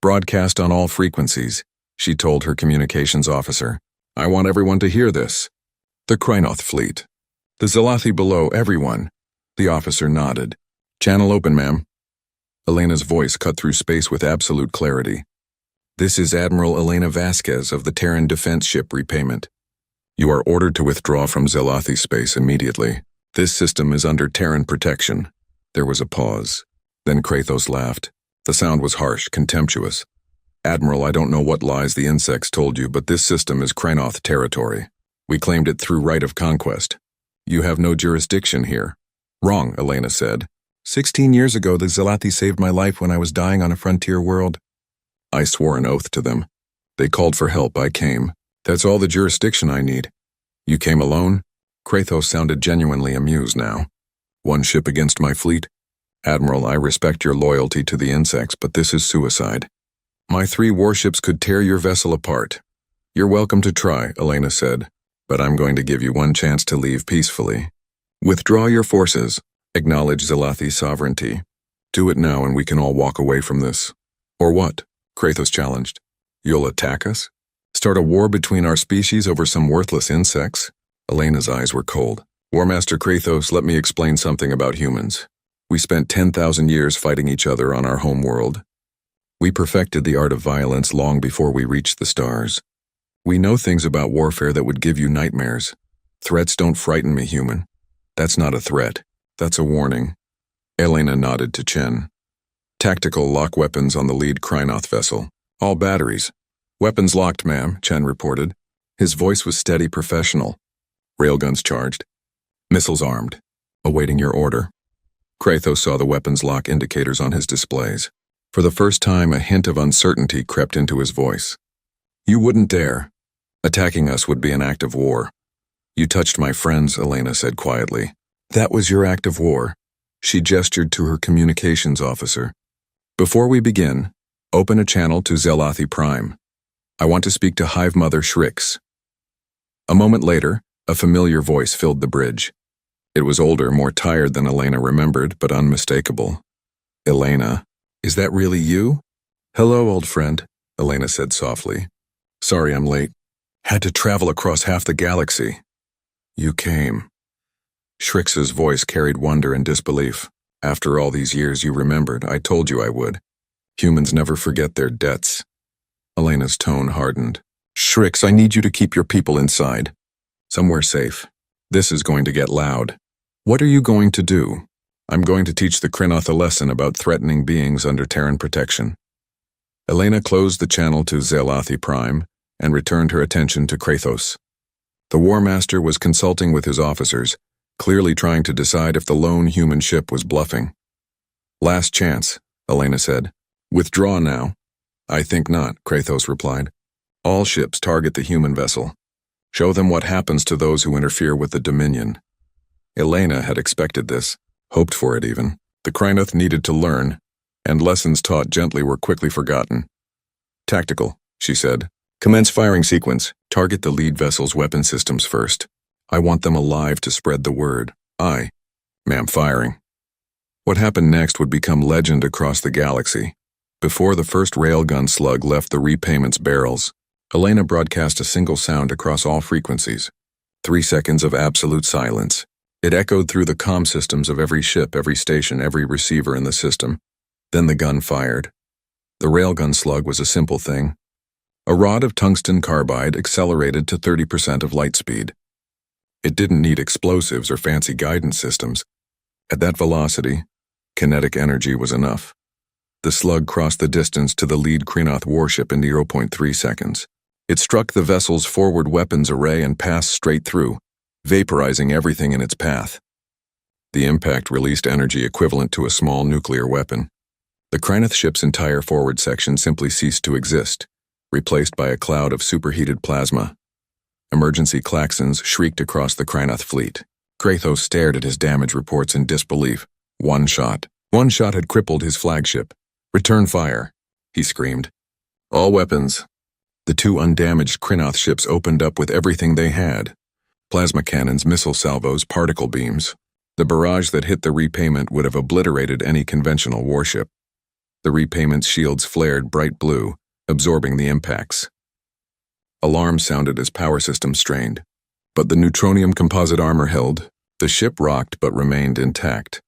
Broadcast on all frequencies, she told her communications officer. I want everyone to hear this. The Krynoth fleet. The Zelathi below, everyone. The officer nodded. Channel open, ma'am. Elena's voice cut through space with absolute clarity. This is Admiral Elena Vasquez of the Terran defense ship repayment. You are ordered to withdraw from Zelathi space immediately. This system is under Terran protection. There was a pause. Then Kratos laughed. The sound was harsh, contemptuous. Admiral, I don't know what lies the insects told you, but this system is Krynoth territory. We claimed it through right of conquest. You have no jurisdiction here. Wrong, Elena said. 16 years ago, the Zelathi saved my life when I was dying on a frontier world. I swore an oath to them. They called for help, I came. That's all the jurisdiction I need. You came alone? Kratos sounded genuinely amused now. One ship against my fleet? Admiral, I respect your loyalty to the insects, but this is suicide. My 3 warships could tear your vessel apart. You're welcome to try, Elena said, but I'm going to give you one chance to leave peacefully. Withdraw your forces. Acknowledge Zelathi's sovereignty. Do it now and we can all walk away from this. Or what? Kratos challenged. You'll attack us? Start a war between our species over some worthless insects? Elena's eyes were cold. War Master Kratos, let me explain something about humans. We spent 10,000 years fighting each other on our home world. We perfected the art of violence long before we reached the stars. We know things about warfare that would give you nightmares. Threats don't frighten me, human. That's not a threat. That's a warning. Elena nodded to Chen. Tactical lock weapons on the lead Krynoth vessel. All batteries. Weapons locked, ma'am, Chen reported. His voice was steady, professional. Railguns charged. Missiles armed. Awaiting your order. Kratos saw the weapons lock indicators on his displays. For the first time, a hint of uncertainty crept into his voice. You wouldn't dare. Attacking us would be an act of war. You touched my friends, Elena said quietly. That was your act of war. She gestured to her communications officer. Before we begin, open a channel to Zelathi Prime. I want to speak to Hive Mother Shrix. A moment later, a familiar voice filled the bridge. It was older, more tired than Elena remembered, but unmistakable. Elena, is that really you? Hello, old friend, Elena said softly. Sorry I'm late. Had to travel across half the galaxy. You came. Shrix's voice carried wonder and disbelief. After all these years you remembered, I told you I would. Humans never forget their debts. Elena's tone hardened. Shrix, I need you to keep your people inside. Somewhere safe. This is going to get loud. What are you going to do? I'm going to teach the Krynoth a lesson about threatening beings under Terran protection. Elena closed the channel to Zelathi Prime and returned her attention to Kratos. The War Master was consulting with his officers, clearly trying to decide if the lone human ship was bluffing. Last chance, Elena said. Withdraw now. I think not, Kratos replied. All ships target the human vessel. Show them what happens to those who interfere with the Dominion. Elena had expected this, hoped for it even. The Krynoth needed to learn, and lessons taught gently were quickly forgotten. Tactical, she said. Commence firing sequence. Target the lead vessel's weapon systems first. I want them alive to spread the word. Aye. Ma'am, firing. What happened next would become legend across the galaxy. Before the first railgun slug left the repayment's barrels, Elena broadcast a single sound across all frequencies. 3 seconds of absolute silence. It echoed through the comm systems of every ship, every station, every receiver in the system. Then the gun fired. The railgun slug was a simple thing. A rod of tungsten carbide accelerated to 30% of light speed. It didn't need explosives or fancy guidance systems. At that velocity, kinetic energy was enough. The slug crossed the distance to the lead Krynoth warship in 0.3 seconds. It struck the vessel's forward weapons array and passed straight through, vaporizing everything in its path. The impact released energy equivalent to a small nuclear weapon. The Krynoth ship's entire forward section simply ceased to exist, replaced by a cloud of superheated plasma. Emergency klaxons shrieked across the Krynoth fleet. Kratos stared at his damage reports in disbelief. One shot had crippled his flagship. "Return fire," he screamed. "All weapons." The 2 undamaged Krynoth ships opened up with everything they had. Plasma cannons, missile salvos, particle beams. The barrage that hit the repayment would have obliterated any conventional warship. The repayement's shields flared bright blue, absorbing the impacts. Alarms sounded as power systems strained. But the neutronium composite armor held. The ship rocked but remained intact.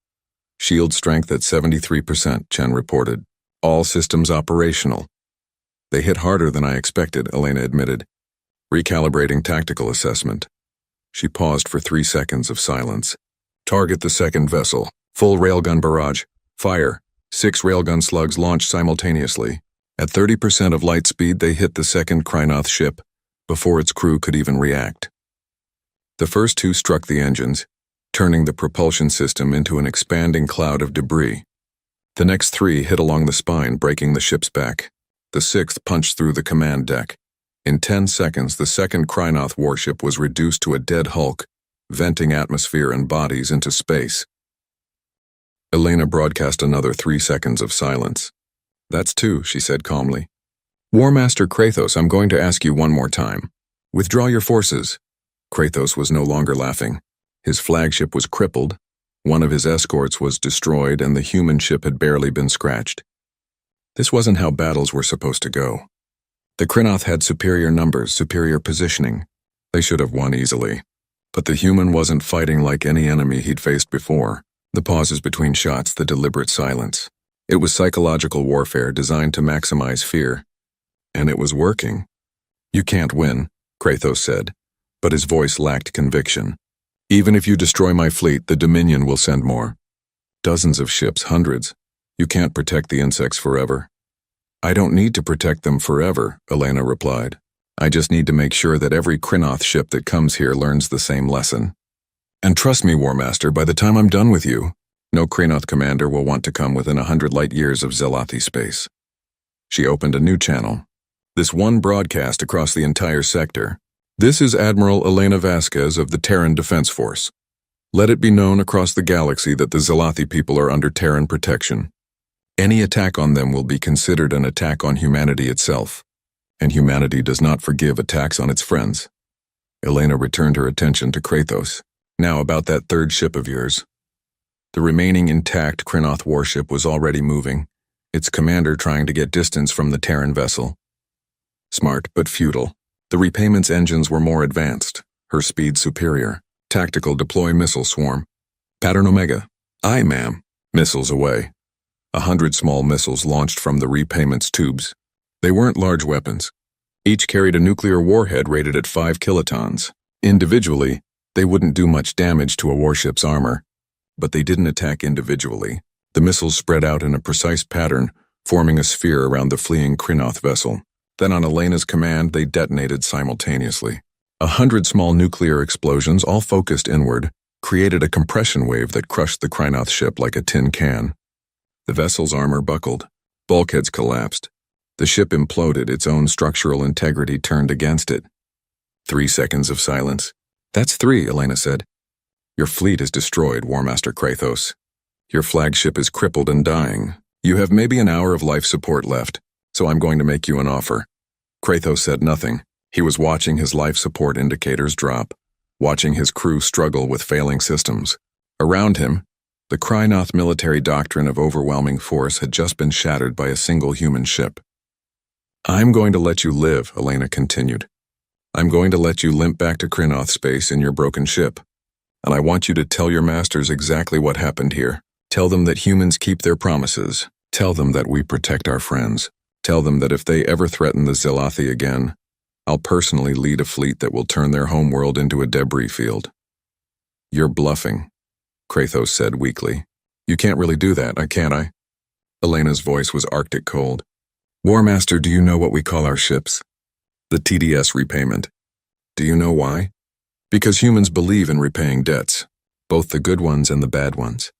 Shield strength at 73%, Chen reported. All systems operational. "They hit harder than I expected," Elena admitted. "Recalibrating tactical assessment." She paused for 3 seconds of silence. "Target the second vessel. Full railgun barrage. Fire." 6 railgun slugs launched simultaneously. At 30% of light speed, they hit the second Krynoth ship before its crew could even react. The first 2 struck the engines, turning the propulsion system into an expanding cloud of debris. The next 3 hit along the spine, breaking the ship's back. The 6th punched through the command deck. In 10 seconds, the second Krynoth warship was reduced to a dead hulk, venting atmosphere and bodies into space. Elena broadcast another 3 seconds of silence. "That's 2, she said calmly. "War Master Kratos, I'm going to ask you one more time. Withdraw your forces." Kratos was no longer laughing. His flagship was crippled, one of his escorts was destroyed, and the human ship had barely been scratched. This wasn't how battles were supposed to go. The Krynoth had superior numbers, superior positioning. They should have won easily. But the human wasn't fighting like any enemy he'd faced before. The pauses between shots, the deliberate silence. It was psychological warfare designed to maximize fear. And it was working. "You can't win," Kratos said, but his voice lacked conviction. "Even if you destroy my fleet, the Dominion will send more. Dozens of ships, hundreds. You can't protect the insects forever." "I don't need to protect them forever," Elena replied. "I just need to make sure that every Krynoth ship that comes here learns the same lesson. And trust me, War Master, by the time I'm done with you, no Krynoth commander will want to come within 100 light years of Zelathi space." She opened a new channel. This one broadcast across the entire sector. "This is Admiral Elena Vasquez of the Terran Defense Force. Let it be known across the galaxy that the Zelathi people are under Terran protection. Any attack on them will be considered an attack on humanity itself, and humanity does not forgive attacks on its friends." Elena returned her attention to Kratos. "Now about that 3rd ship of yours." The remaining intact Krynoth warship was already moving, its commander trying to get distance from the Terran vessel. Smart but futile. The repayment's engines were more advanced, her speed superior. Tactical deploy missile swarm. Pattern Omega. "Aye, ma'am." Missiles away. 100 small missiles launched from the repayment's tubes. They weren't large weapons. Each carried a nuclear warhead rated at 5 kilotons. Individually, they wouldn't do much damage to a warship's armor, but they didn't attack individually. The missiles spread out in a precise pattern, forming a sphere around the fleeing Krynoth vessel. Then on Elena's command, they detonated simultaneously. 100 small nuclear explosions, all focused inward, created a compression wave that crushed the Krynoth ship like a tin can. The vessel's armor buckled. Bulkheads collapsed. The ship imploded, its own structural integrity turned against it. 3 seconds of silence. "That's 3, Elena said. "Your fleet is destroyed, War Master Kratos. Your flagship is crippled and dying. You have maybe an hour of life support left, so I'm going to make you an offer." Kratos said nothing. He was watching his life support indicators drop, watching his crew struggle with failing systems. Around him, the Krynoth military doctrine of overwhelming force had just been shattered by a single human ship. I'm going to let you live, Elena continued. I'm going to let you limp back to Krynoth space in your broken ship. And I want you to tell your masters exactly what happened here. Tell them that humans keep their promises. Tell them that we protect our friends. Tell them that if they ever threaten the Zelathi again, I'll personally lead a fleet that will turn their homeworld into a debris field. You're bluffing, Kratos said weakly. You can't really do that, can't I? Elena's voice was arctic cold. War Master, do you know what we call our ships? The TDS repayment. Do you know why? Because humans believe in repaying debts, both the good ones and the bad ones.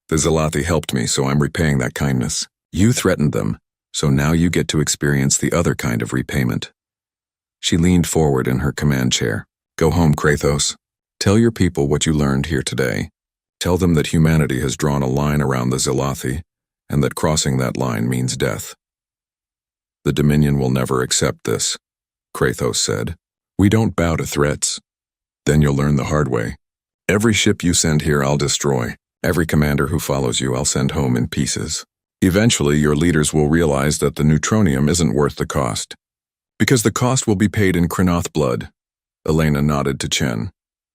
The Zelathi helped me, so I'm repaying that kindness. You threatened them, so now you get to experience the other kind of repayment. She leaned forward in her command chair. Go home, Kratos. Tell your people what you learned here today. Tell them that humanity has drawn a line around the Zelathi, and that crossing that line means death. The Dominion will never accept this, Kratos said. We don't bow to threats. Then you'll learn the hard way. Every ship you send here I'll destroy. Every commander who follows you I'll send home in pieces. Eventually your leaders will realize that the neutronium isn't worth the cost. Because the cost will be paid in Krynoth blood. Elena nodded to Chen.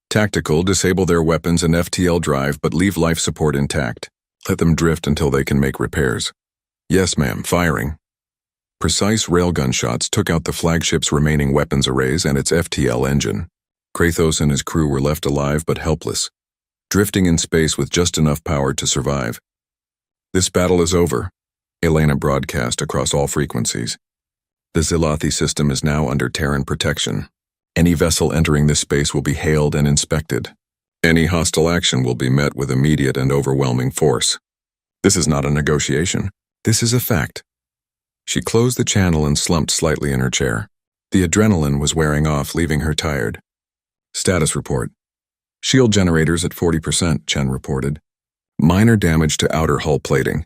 Tactical, disable their weapons and FTL drive, but leave life support intact. Let them drift until they can make repairs. Yes, ma'am, firing. Precise railgun shots took out the flagship's remaining weapons arrays and its FTL engine. Kratos and his crew were left alive but helpless, drifting in space with just enough power to survive. This battle is over, Elena broadcast across all frequencies. The Zelathi system is now under Terran protection. Any vessel entering this space will be hailed and inspected. Any hostile action will be met with immediate and overwhelming force. This is not a negotiation. This is a fact. She closed the channel and slumped slightly in her chair. The adrenaline was wearing off, leaving her tired. Status report. Shield generators at 40%, Chen reported. Minor damage to outer hull plating.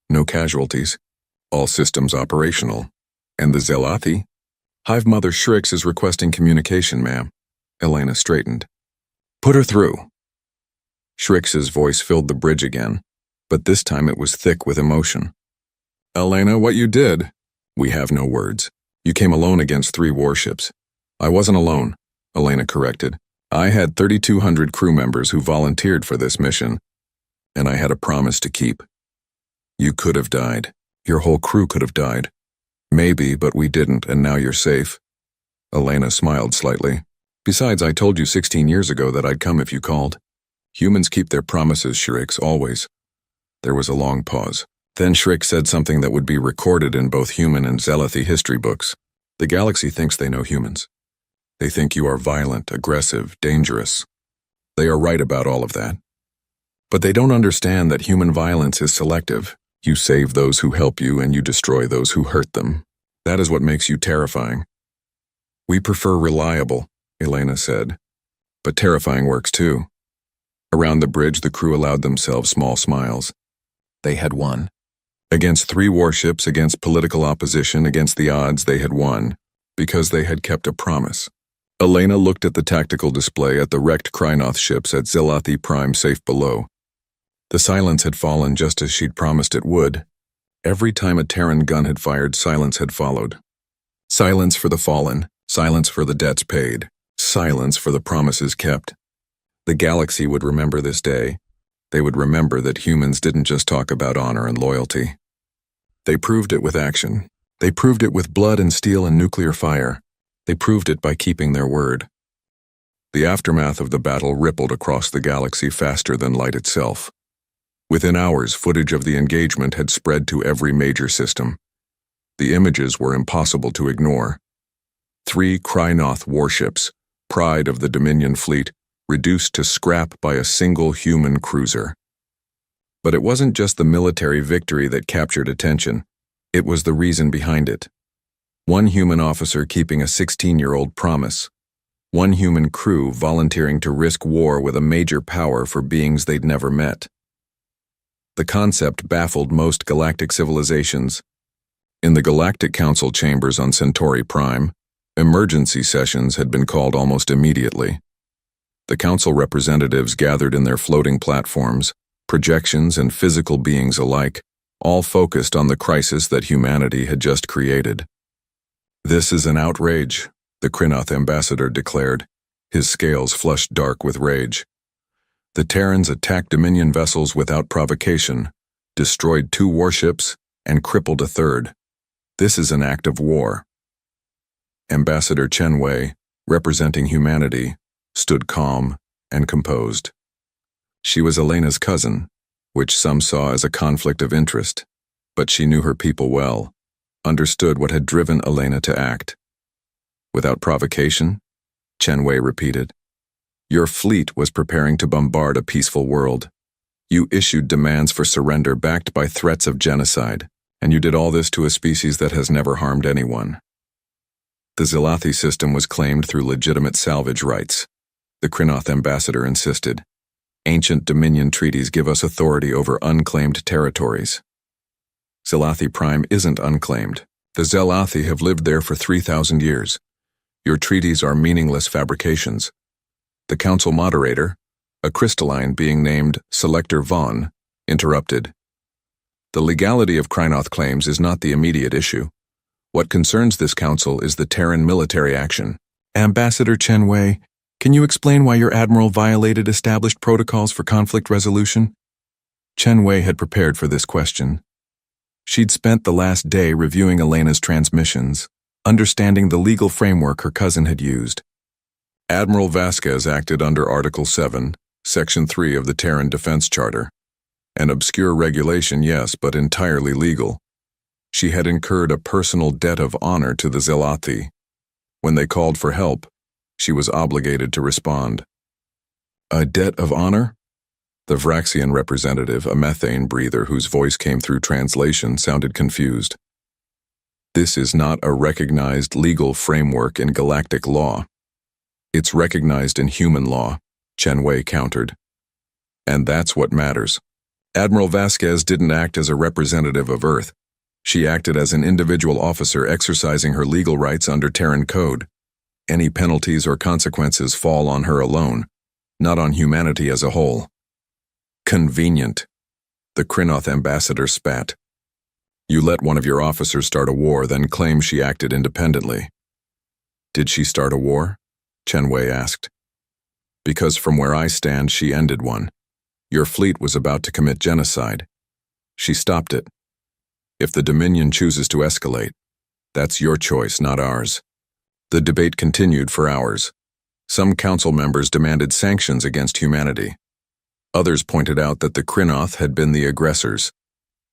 No casualties. All systems operational. And the Zelathi? Hive Mother Shrix is requesting communication, ma'am. Elena straightened. Put her through. Shrix's voice filled the bridge again, but this time it was thick with emotion. Elena, what you did? We have no words. You came alone against 3 warships. I wasn't alone, Elena corrected. I had 3,200 crew members who volunteered for this mission, and I had a promise to keep. You could have died. Your whole crew could have died. Maybe, but we didn't, and now you're safe. Elena smiled slightly. Besides, I told you 16 years ago that I'd come if you called. Humans keep their promises, Shrix, always. There was a long pause. Then Shrix said something that would be recorded in both human and Zelathi history books. The galaxy thinks they know humans. They think you are violent, aggressive, dangerous. They are right about all of that. But they don't understand that human violence is selective. You save those who help you and you destroy those who hurt them. That is what makes you terrifying. We prefer reliable, Elena said. But terrifying works too. Around the bridge, the crew allowed themselves small smiles. They had won. Against 3 warships, against political opposition, against the odds, they had won, because they had kept a promise. Elena looked at the tactical display at the wrecked Krynoth ships at Zelathi Prime safe below. The silence had fallen just as she'd promised it would. Every time a Terran gun had fired, silence had followed. Silence for the fallen, silence for the debts paid, silence for the promises kept. The galaxy would remember this day. They would remember that humans didn't just talk about honor and loyalty. They proved it with action. They proved it with blood and steel and nuclear fire. They proved it by keeping their word. The aftermath of the battle rippled across the galaxy faster than light itself. Within hours, footage of the engagement had spread to every major system. The images were impossible to ignore. 3 Krynoth warships, pride of the Dominion fleet, reduced to scrap by a single human cruiser. But it wasn't just the military victory that captured attention. It was the reason behind it. One human officer keeping a 16-year-old promise. One human crew volunteering to risk war with a major power for beings they'd never met. The concept baffled most galactic civilizations. In the Galactic Council chambers on Centauri Prime, emergency sessions had been called almost immediately. The council representatives gathered in their floating platforms, projections and physical beings alike, all focused on the crisis that humanity had just created. "This is an outrage," the Krynoth ambassador declared, his scales flushed dark with rage. "The Terrans attacked Dominion vessels without provocation, destroyed 2 warships, and crippled a 3rd. This is an act of war." Ambassador Chen Wei, representing humanity, stood calm and composed. She was Elena's cousin, which some saw as a conflict of interest, but she knew her people well, understood what had driven Elena to act. "Without provocation?" Chen Wei repeated. "Your fleet was preparing to bombard a peaceful world. You issued demands for surrender backed by threats of genocide, and you did all this to a species that has never harmed anyone." The Zelathi system was claimed through legitimate salvage rights, the Krynoth ambassador insisted. "Ancient Dominion treaties give us authority over unclaimed territories." Zelathi Prime isn't unclaimed. The Zelathi have lived there for 3,000 years. Your treaties are meaningless fabrications. The council moderator, a crystalline being named Selector Vaughn, interrupted. "The legality of Krynoth claims is not the immediate issue. What concerns this council is the Terran military action." "Ambassador Chen Wei, can you explain why your admiral violated established protocols for conflict resolution?" Chen Wei had prepared for this question. She'd spent the last day reviewing Elena's transmissions, understanding the legal framework her cousin had used. Admiral Vasquez acted under Article 7, Section 3 of the Terran Defense Charter. An obscure regulation, yes, but entirely legal. She had incurred a personal debt of honor to the Zelathi. When they called for help, she was obligated to respond. "A debt of honor?" The Vraxian representative, a methane breather whose voice came through translation, sounded confused. "This is not a recognized legal framework in galactic law. It's recognized in human law," Chen Wei countered. "And that's what matters. Admiral Vasquez didn't act as a representative of Earth. She acted as an individual officer exercising her legal rights under Terran code. Any penalties or consequences fall on her alone, not on humanity as a whole." "Convenient," the Krynoth ambassador spat. "You let one of your officers start a war, then claim she acted independently." "Did she start a war?" Chen Wei asked. "Because from where I stand, she ended one. Your fleet was about to commit genocide. She stopped it. If the Dominion chooses to escalate, that's your choice, not ours." The debate continued for hours. Some council members demanded sanctions against humanity. Others pointed out that the Krynoth had been the aggressors.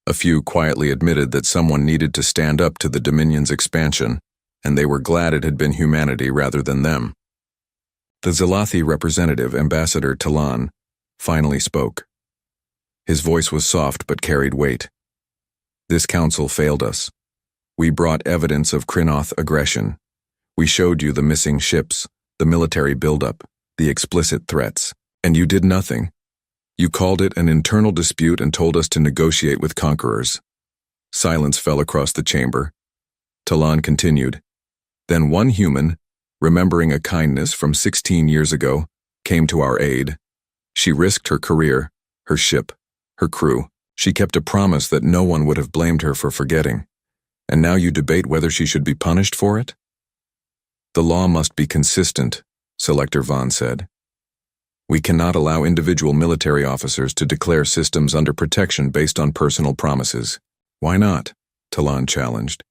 A few quietly admitted that someone needed to stand up to the Dominion's expansion, and they were glad it had been humanity rather than them. The Zelathi representative, Ambassador Talon, finally spoke. His voice was soft but carried weight. "This council failed us. We brought evidence of Krynoth aggression. We showed you the missing ships, the military buildup, the explicit threats, and you did nothing. You called it an internal dispute and told us to negotiate with conquerors." Silence fell across the chamber. Talon continued. "Then one human, remembering a kindness from 16 years ago, came to our aid. She risked her career, her ship, her crew. She kept a promise that no one would have blamed her for forgetting. And now you debate whether she should be punished for it?" "The law must be consistent," Selector Vaughn said. "We cannot allow individual military officers to declare systems under protection based on personal promises." "Why not?" Talon challenged.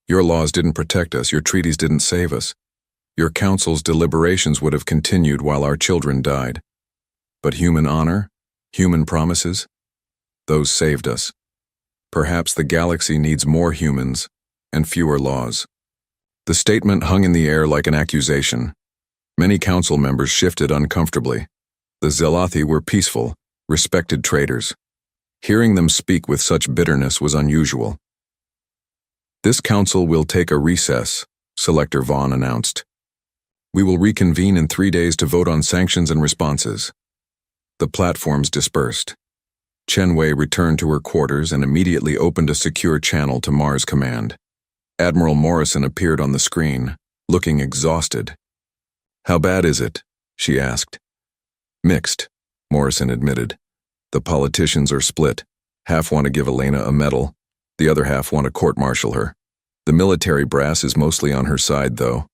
"Your laws didn't protect us, your treaties didn't save us. Your council's deliberations would have continued while our children died. But human honor, human promises, those saved us. Perhaps the galaxy needs more humans and fewer laws." The statement hung in the air like an accusation. Many council members shifted uncomfortably. The Zelathi were peaceful, respected traders. Hearing them speak with such bitterness was unusual. "This council will take a recess," Selector Vaughn announced. "We will reconvene in 3 days to vote on sanctions and responses." The platforms dispersed. Chen Wei returned to her quarters and immediately opened a secure channel to Mars Command. Admiral Morrison appeared on the screen, looking exhausted. "How bad is it?" she asked. "Mixed," Morrison admitted. "The politicians are split. Half want to give Elena a medal. The other half want to court-martial her. The military brass is mostly on her side, though.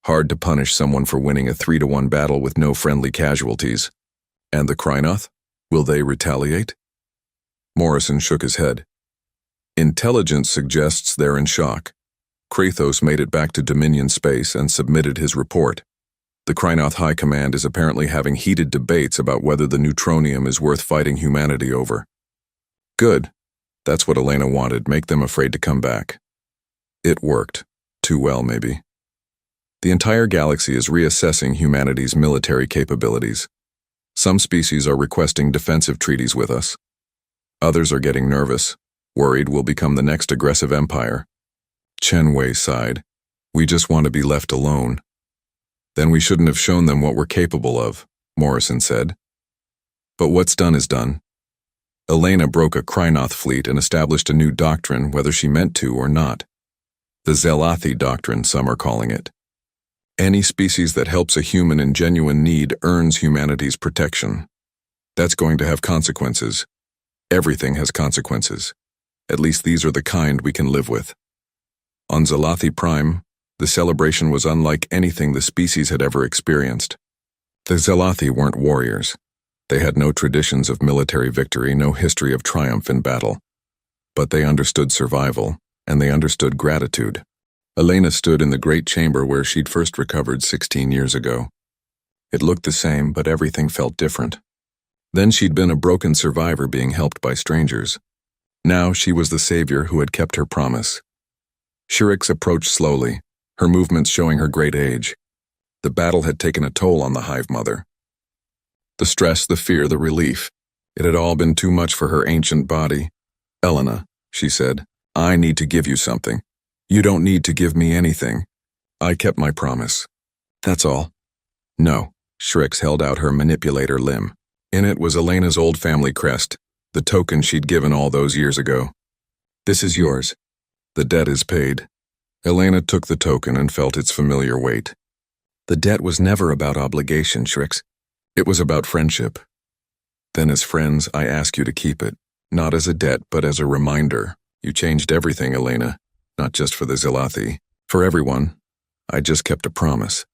Hard to punish someone for winning a 3-to-1 battle with no friendly casualties. And the Krynoth? Will they retaliate? Morrison shook his head. Intelligence suggests they're in shock. Kratos made it back to Dominion space and submitted his report. The Krynoth High Command is apparently having heated debates about whether the neutronium is worth fighting humanity over. Good. That's what Elena wanted, make them afraid to come back. It worked. Too well, maybe. The entire galaxy is reassessing humanity's military capabilities. Some species are requesting defensive treaties with us. Others are getting nervous, worried we'll become the next aggressive empire. Chen Wei sighed. We just want to be left alone. Then we shouldn't have shown them what we're capable of, Morrison said. But what's done is done. Elena broke a Krynoth fleet and established a new doctrine, whether she meant to or not. The Zelathi doctrine, some are calling it. Any species that helps a human in genuine need earns humanity's protection. That's going to have consequences. Everything has consequences. At least these are the kind we can live with. On Zelathi Prime, the celebration was unlike anything the species had ever experienced. The Zelathi weren't warriors. They had no traditions of military victory, no history of triumph in battle. But they understood survival, and they understood gratitude. Elena stood in the great chamber where she'd first recovered 16 years ago. It looked the same, but everything felt different. Then she'd been a broken survivor being helped by strangers. Now she was the savior who had kept her promise. Shirix approached slowly, her movements showing her great age. The battle had taken a toll on the Hive Mother. The stress, the fear, the relief. It had all been too much for her ancient body. Elena, she said, I need to give you something. You don't need to give me anything. I kept my promise. That's all. No, Shrix held out her manipulator limb. In it was Elena's old family crest, the token she'd given all those years ago. This is yours. The debt is paid. Elena took the token and felt its familiar weight. The debt was never about obligation, Shrix. It was about friendship. Then as friends, I ask you to keep it, not as a debt, but as a reminder. You changed everything, Elena. Not just for the Zelathi. For everyone. I just kept a promise.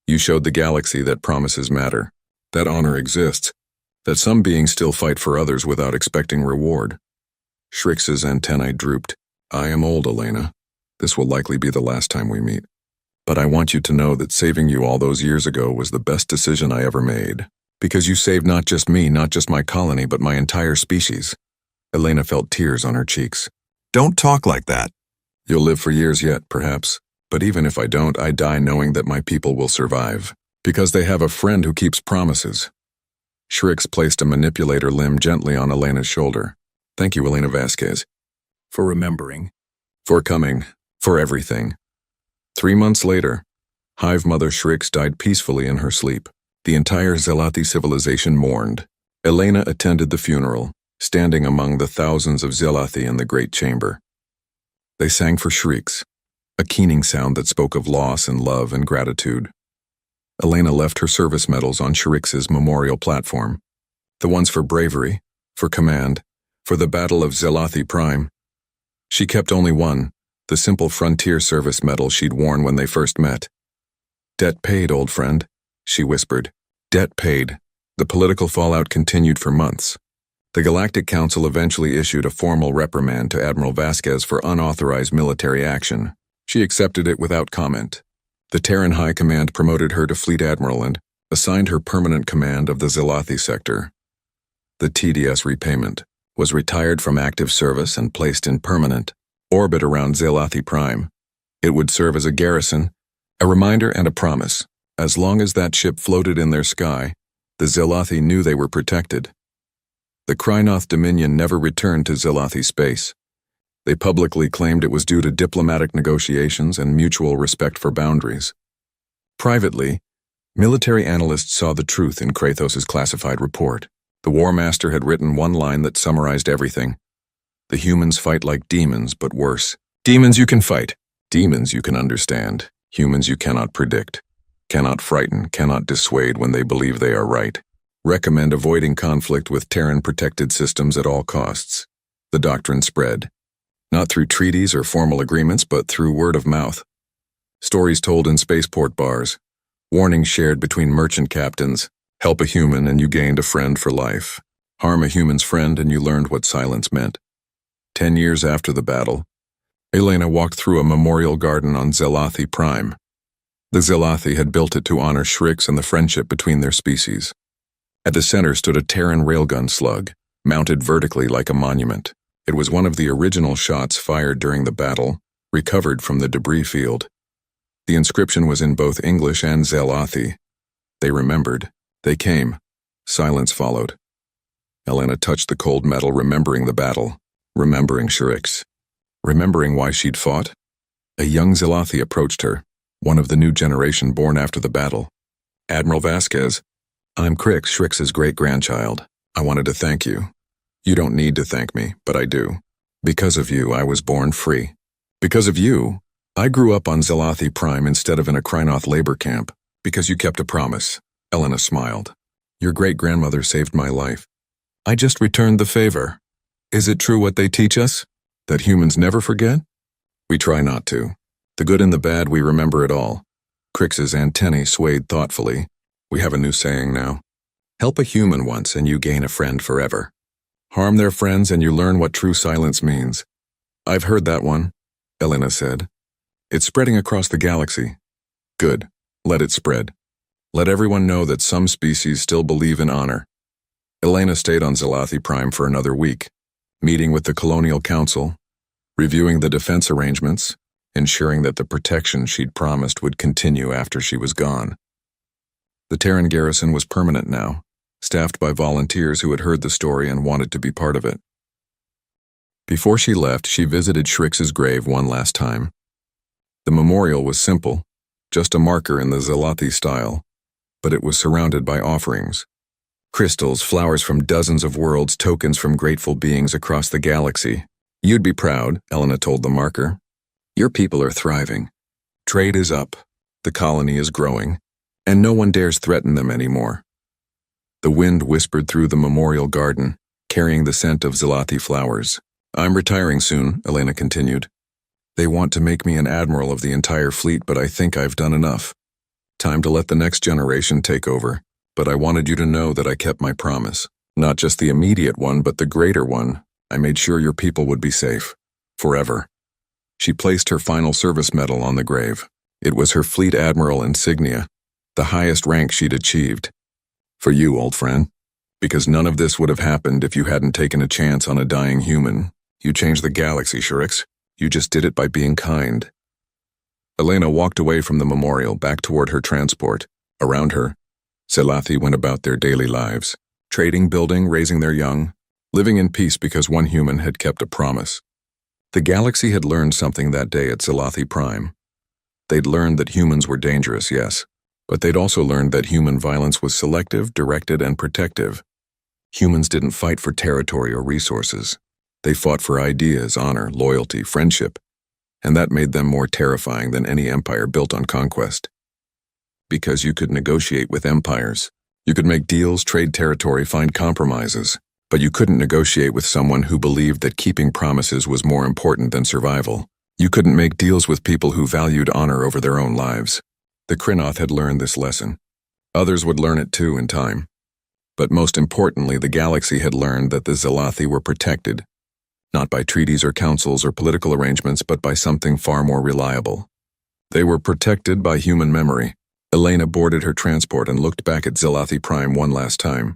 You showed the galaxy that promises matter. That honor exists. That some beings still fight for others without expecting reward. Shrix's antennae drooped. I am old, Elena. This will likely be the last time we meet. But I want you to know that saving you all those years ago was the best decision I ever made. Because you saved not just me, not just my colony, but my entire species. Elena felt tears on her cheeks. Don't talk like that. You'll live for years yet, perhaps. But even if I don't, I die knowing that my people will survive. Because they have a friend who keeps promises. Shrix placed a manipulator limb gently on Elena's shoulder. Thank you, Elena Vasquez. For remembering. For coming. For everything. 3 months later, Hive Mother Shrix died peacefully in her sleep. The entire Zelathi civilization mourned. Elena attended the funeral, standing among the thousands of Zelathi in the great chamber. They sang for Shrix, a keening sound that spoke of loss and love and gratitude. Elena left her service medals on Shrix's memorial platform. The ones for bravery, for command, for the Battle of Zelathi Prime. She kept only one, the simple frontier service medal she'd worn when they first met. Debt paid, old friend, she whispered. Debt paid. The political fallout continued for months. The Galactic Council eventually issued a formal reprimand to Admiral Vasquez for unauthorized military action. She accepted it without comment. The Terran High Command promoted her to Fleet Admiral and assigned her permanent command of the Zelathi sector. The TDS repayment was retired from active service and placed in permanent orbit around Zelathi Prime. It would serve as a garrison, a reminder and a promise. As long as that ship floated in their sky, the Zelathi knew they were protected. The Krynoth Dominion never returned to Zelathi space. They publicly claimed it was due to diplomatic negotiations and mutual respect for boundaries. Privately, military analysts saw the truth in Kratos' classified report. The War Master had written one line that summarized everything. The humans fight like demons, but worse. Demons you can fight. Demons you can understand. Humans you cannot predict. Cannot frighten, cannot dissuade when they believe they are right. Recommend avoiding conflict with Terran protected systems at all costs. The doctrine spread. Not through treaties or formal agreements, but through word of mouth. Stories told in spaceport bars, warnings shared between merchant captains. Help a human and you gained a friend for life. Harm a human's friend and you learned what silence meant. 10 years after the battle, Elena walked through a memorial garden on Zelathi Prime. The Zelathi had built it to honor Shrix and the friendship between their species. At the center stood a Terran railgun slug, mounted vertically like a monument. It was one of the original shots fired during the battle, recovered from the debris field. The inscription was in both English and Zelathi. They remembered. They came. Silence followed. Elena touched the cold metal, remembering the battle, remembering Shrix, remembering why she'd fought. A young Zelathi approached her, one of the new generation born after the battle. Admiral Vasquez, I'm Crix, Shrix's great-grandchild. I wanted to thank you. You don't need to thank me, but I do. Because of you, I was born free. Because of you, I grew up on Zelathi Prime instead of in a Krynoth labor camp. Because you kept a promise. Elena smiled. Your great-grandmother saved my life. I just returned the favor. Is it true what they teach us? That humans never forget? We try not to. The good and the bad, we remember it all. Crix's antennae swayed thoughtfully. We have a new saying now. Help a human once and you gain a friend forever. Harm their friends and you learn what true silence means. I've heard that one, Elena said. It's spreading across the galaxy. Good. Let it spread. Let everyone know that some species still believe in honor. Elena stayed on Zelathi Prime for another week, meeting with the Colonial Council, reviewing the defense arrangements, ensuring that the protection she'd promised would continue after she was gone. The Terran garrison was permanent now, staffed by volunteers who had heard the story and wanted to be part of it. Before she left, she visited Shrix's grave one last time. The memorial was simple, just a marker in the Zelathi style, but it was surrounded by offerings. Crystals, flowers from dozens of worlds, tokens from grateful beings across the galaxy. You'd be proud, Elena told the marker. Your people are thriving. Trade is up, the colony is growing, and no one dares threaten them anymore. The wind whispered through the memorial garden, carrying the scent of Zelathi flowers. I'm retiring soon, Elena continued. They want to make me an admiral of the entire fleet, but I think I've done enough. Time to let the next generation take over, but I wanted you to know that I kept my promise. Not just the immediate one, but the greater one. I made sure your people would be safe. Forever. She placed her final service medal on the grave. It was her fleet admiral insignia, the highest rank she'd achieved. For you, old friend. Because none of this would have happened if you hadn't taken a chance on a dying human. You changed the galaxy, Shrix. You just did it by being kind. Elena walked away from the memorial back toward her transport. Around her, Zelathi went about their daily lives, trading, building, raising their young, living in peace because one human had kept a promise. The galaxy had learned something that day at Zelathi Prime. They'd learned that humans were dangerous, yes, but they'd also learned that human violence was selective, directed, and protective. Humans didn't fight for territory or resources. They fought for ideas, honor, loyalty, friendship, and that made them more terrifying than any empire built on conquest. Because you could negotiate with empires. You could make deals, trade territory, find compromises, but you couldn't negotiate with someone who believed that keeping promises was more important than survival. You couldn't make deals with people who valued honor over their own lives. The Krynoth had learned this lesson. Others would learn it too in time. But most importantly, the galaxy had learned that the Zelathi were protected, not by treaties or councils or political arrangements, but by something far more reliable. They were protected by human memory. Elena boarded her transport and looked back at Zelathi Prime one last time.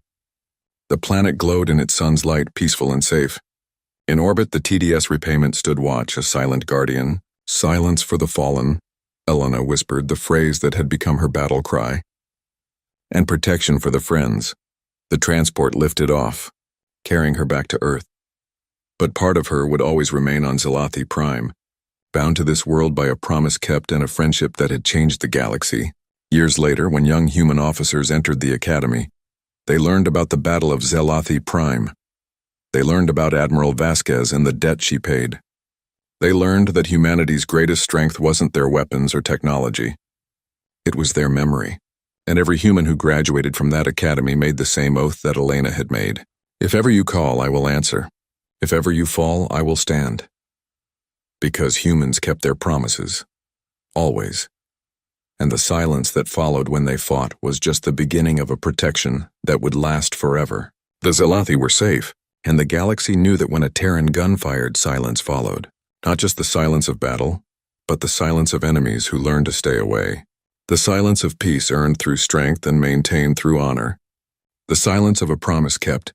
The planet glowed in its sun's light, peaceful and safe. In orbit, the TDS repayment stood watch, a silent guardian. Silence for the fallen, Elena whispered, the phrase that had become her battle cry. And protection for the friends. The transport lifted off, carrying her back to Earth. But part of her would always remain on Zelathi Prime, bound to this world by a promise kept and a friendship that had changed the galaxy. Years later, when young human officers entered the academy, they learned about the Battle of Zelathi Prime. They learned about Admiral Vasquez and the debt she paid. They learned that humanity's greatest strength wasn't their weapons or technology. It was their memory. And every human who graduated from that academy made the same oath that Elena had made. If ever you call, I will answer. If ever you fall, I will stand. Because humans kept their promises. Always. And the silence that followed when they fought was just the beginning of a protection that would last forever. The Zelathi were safe, and the galaxy knew that when a Terran gun fired, silence followed. Not just the silence of battle, but the silence of enemies who learned to stay away. The silence of peace earned through strength and maintained through honor. The silence of a promise kept,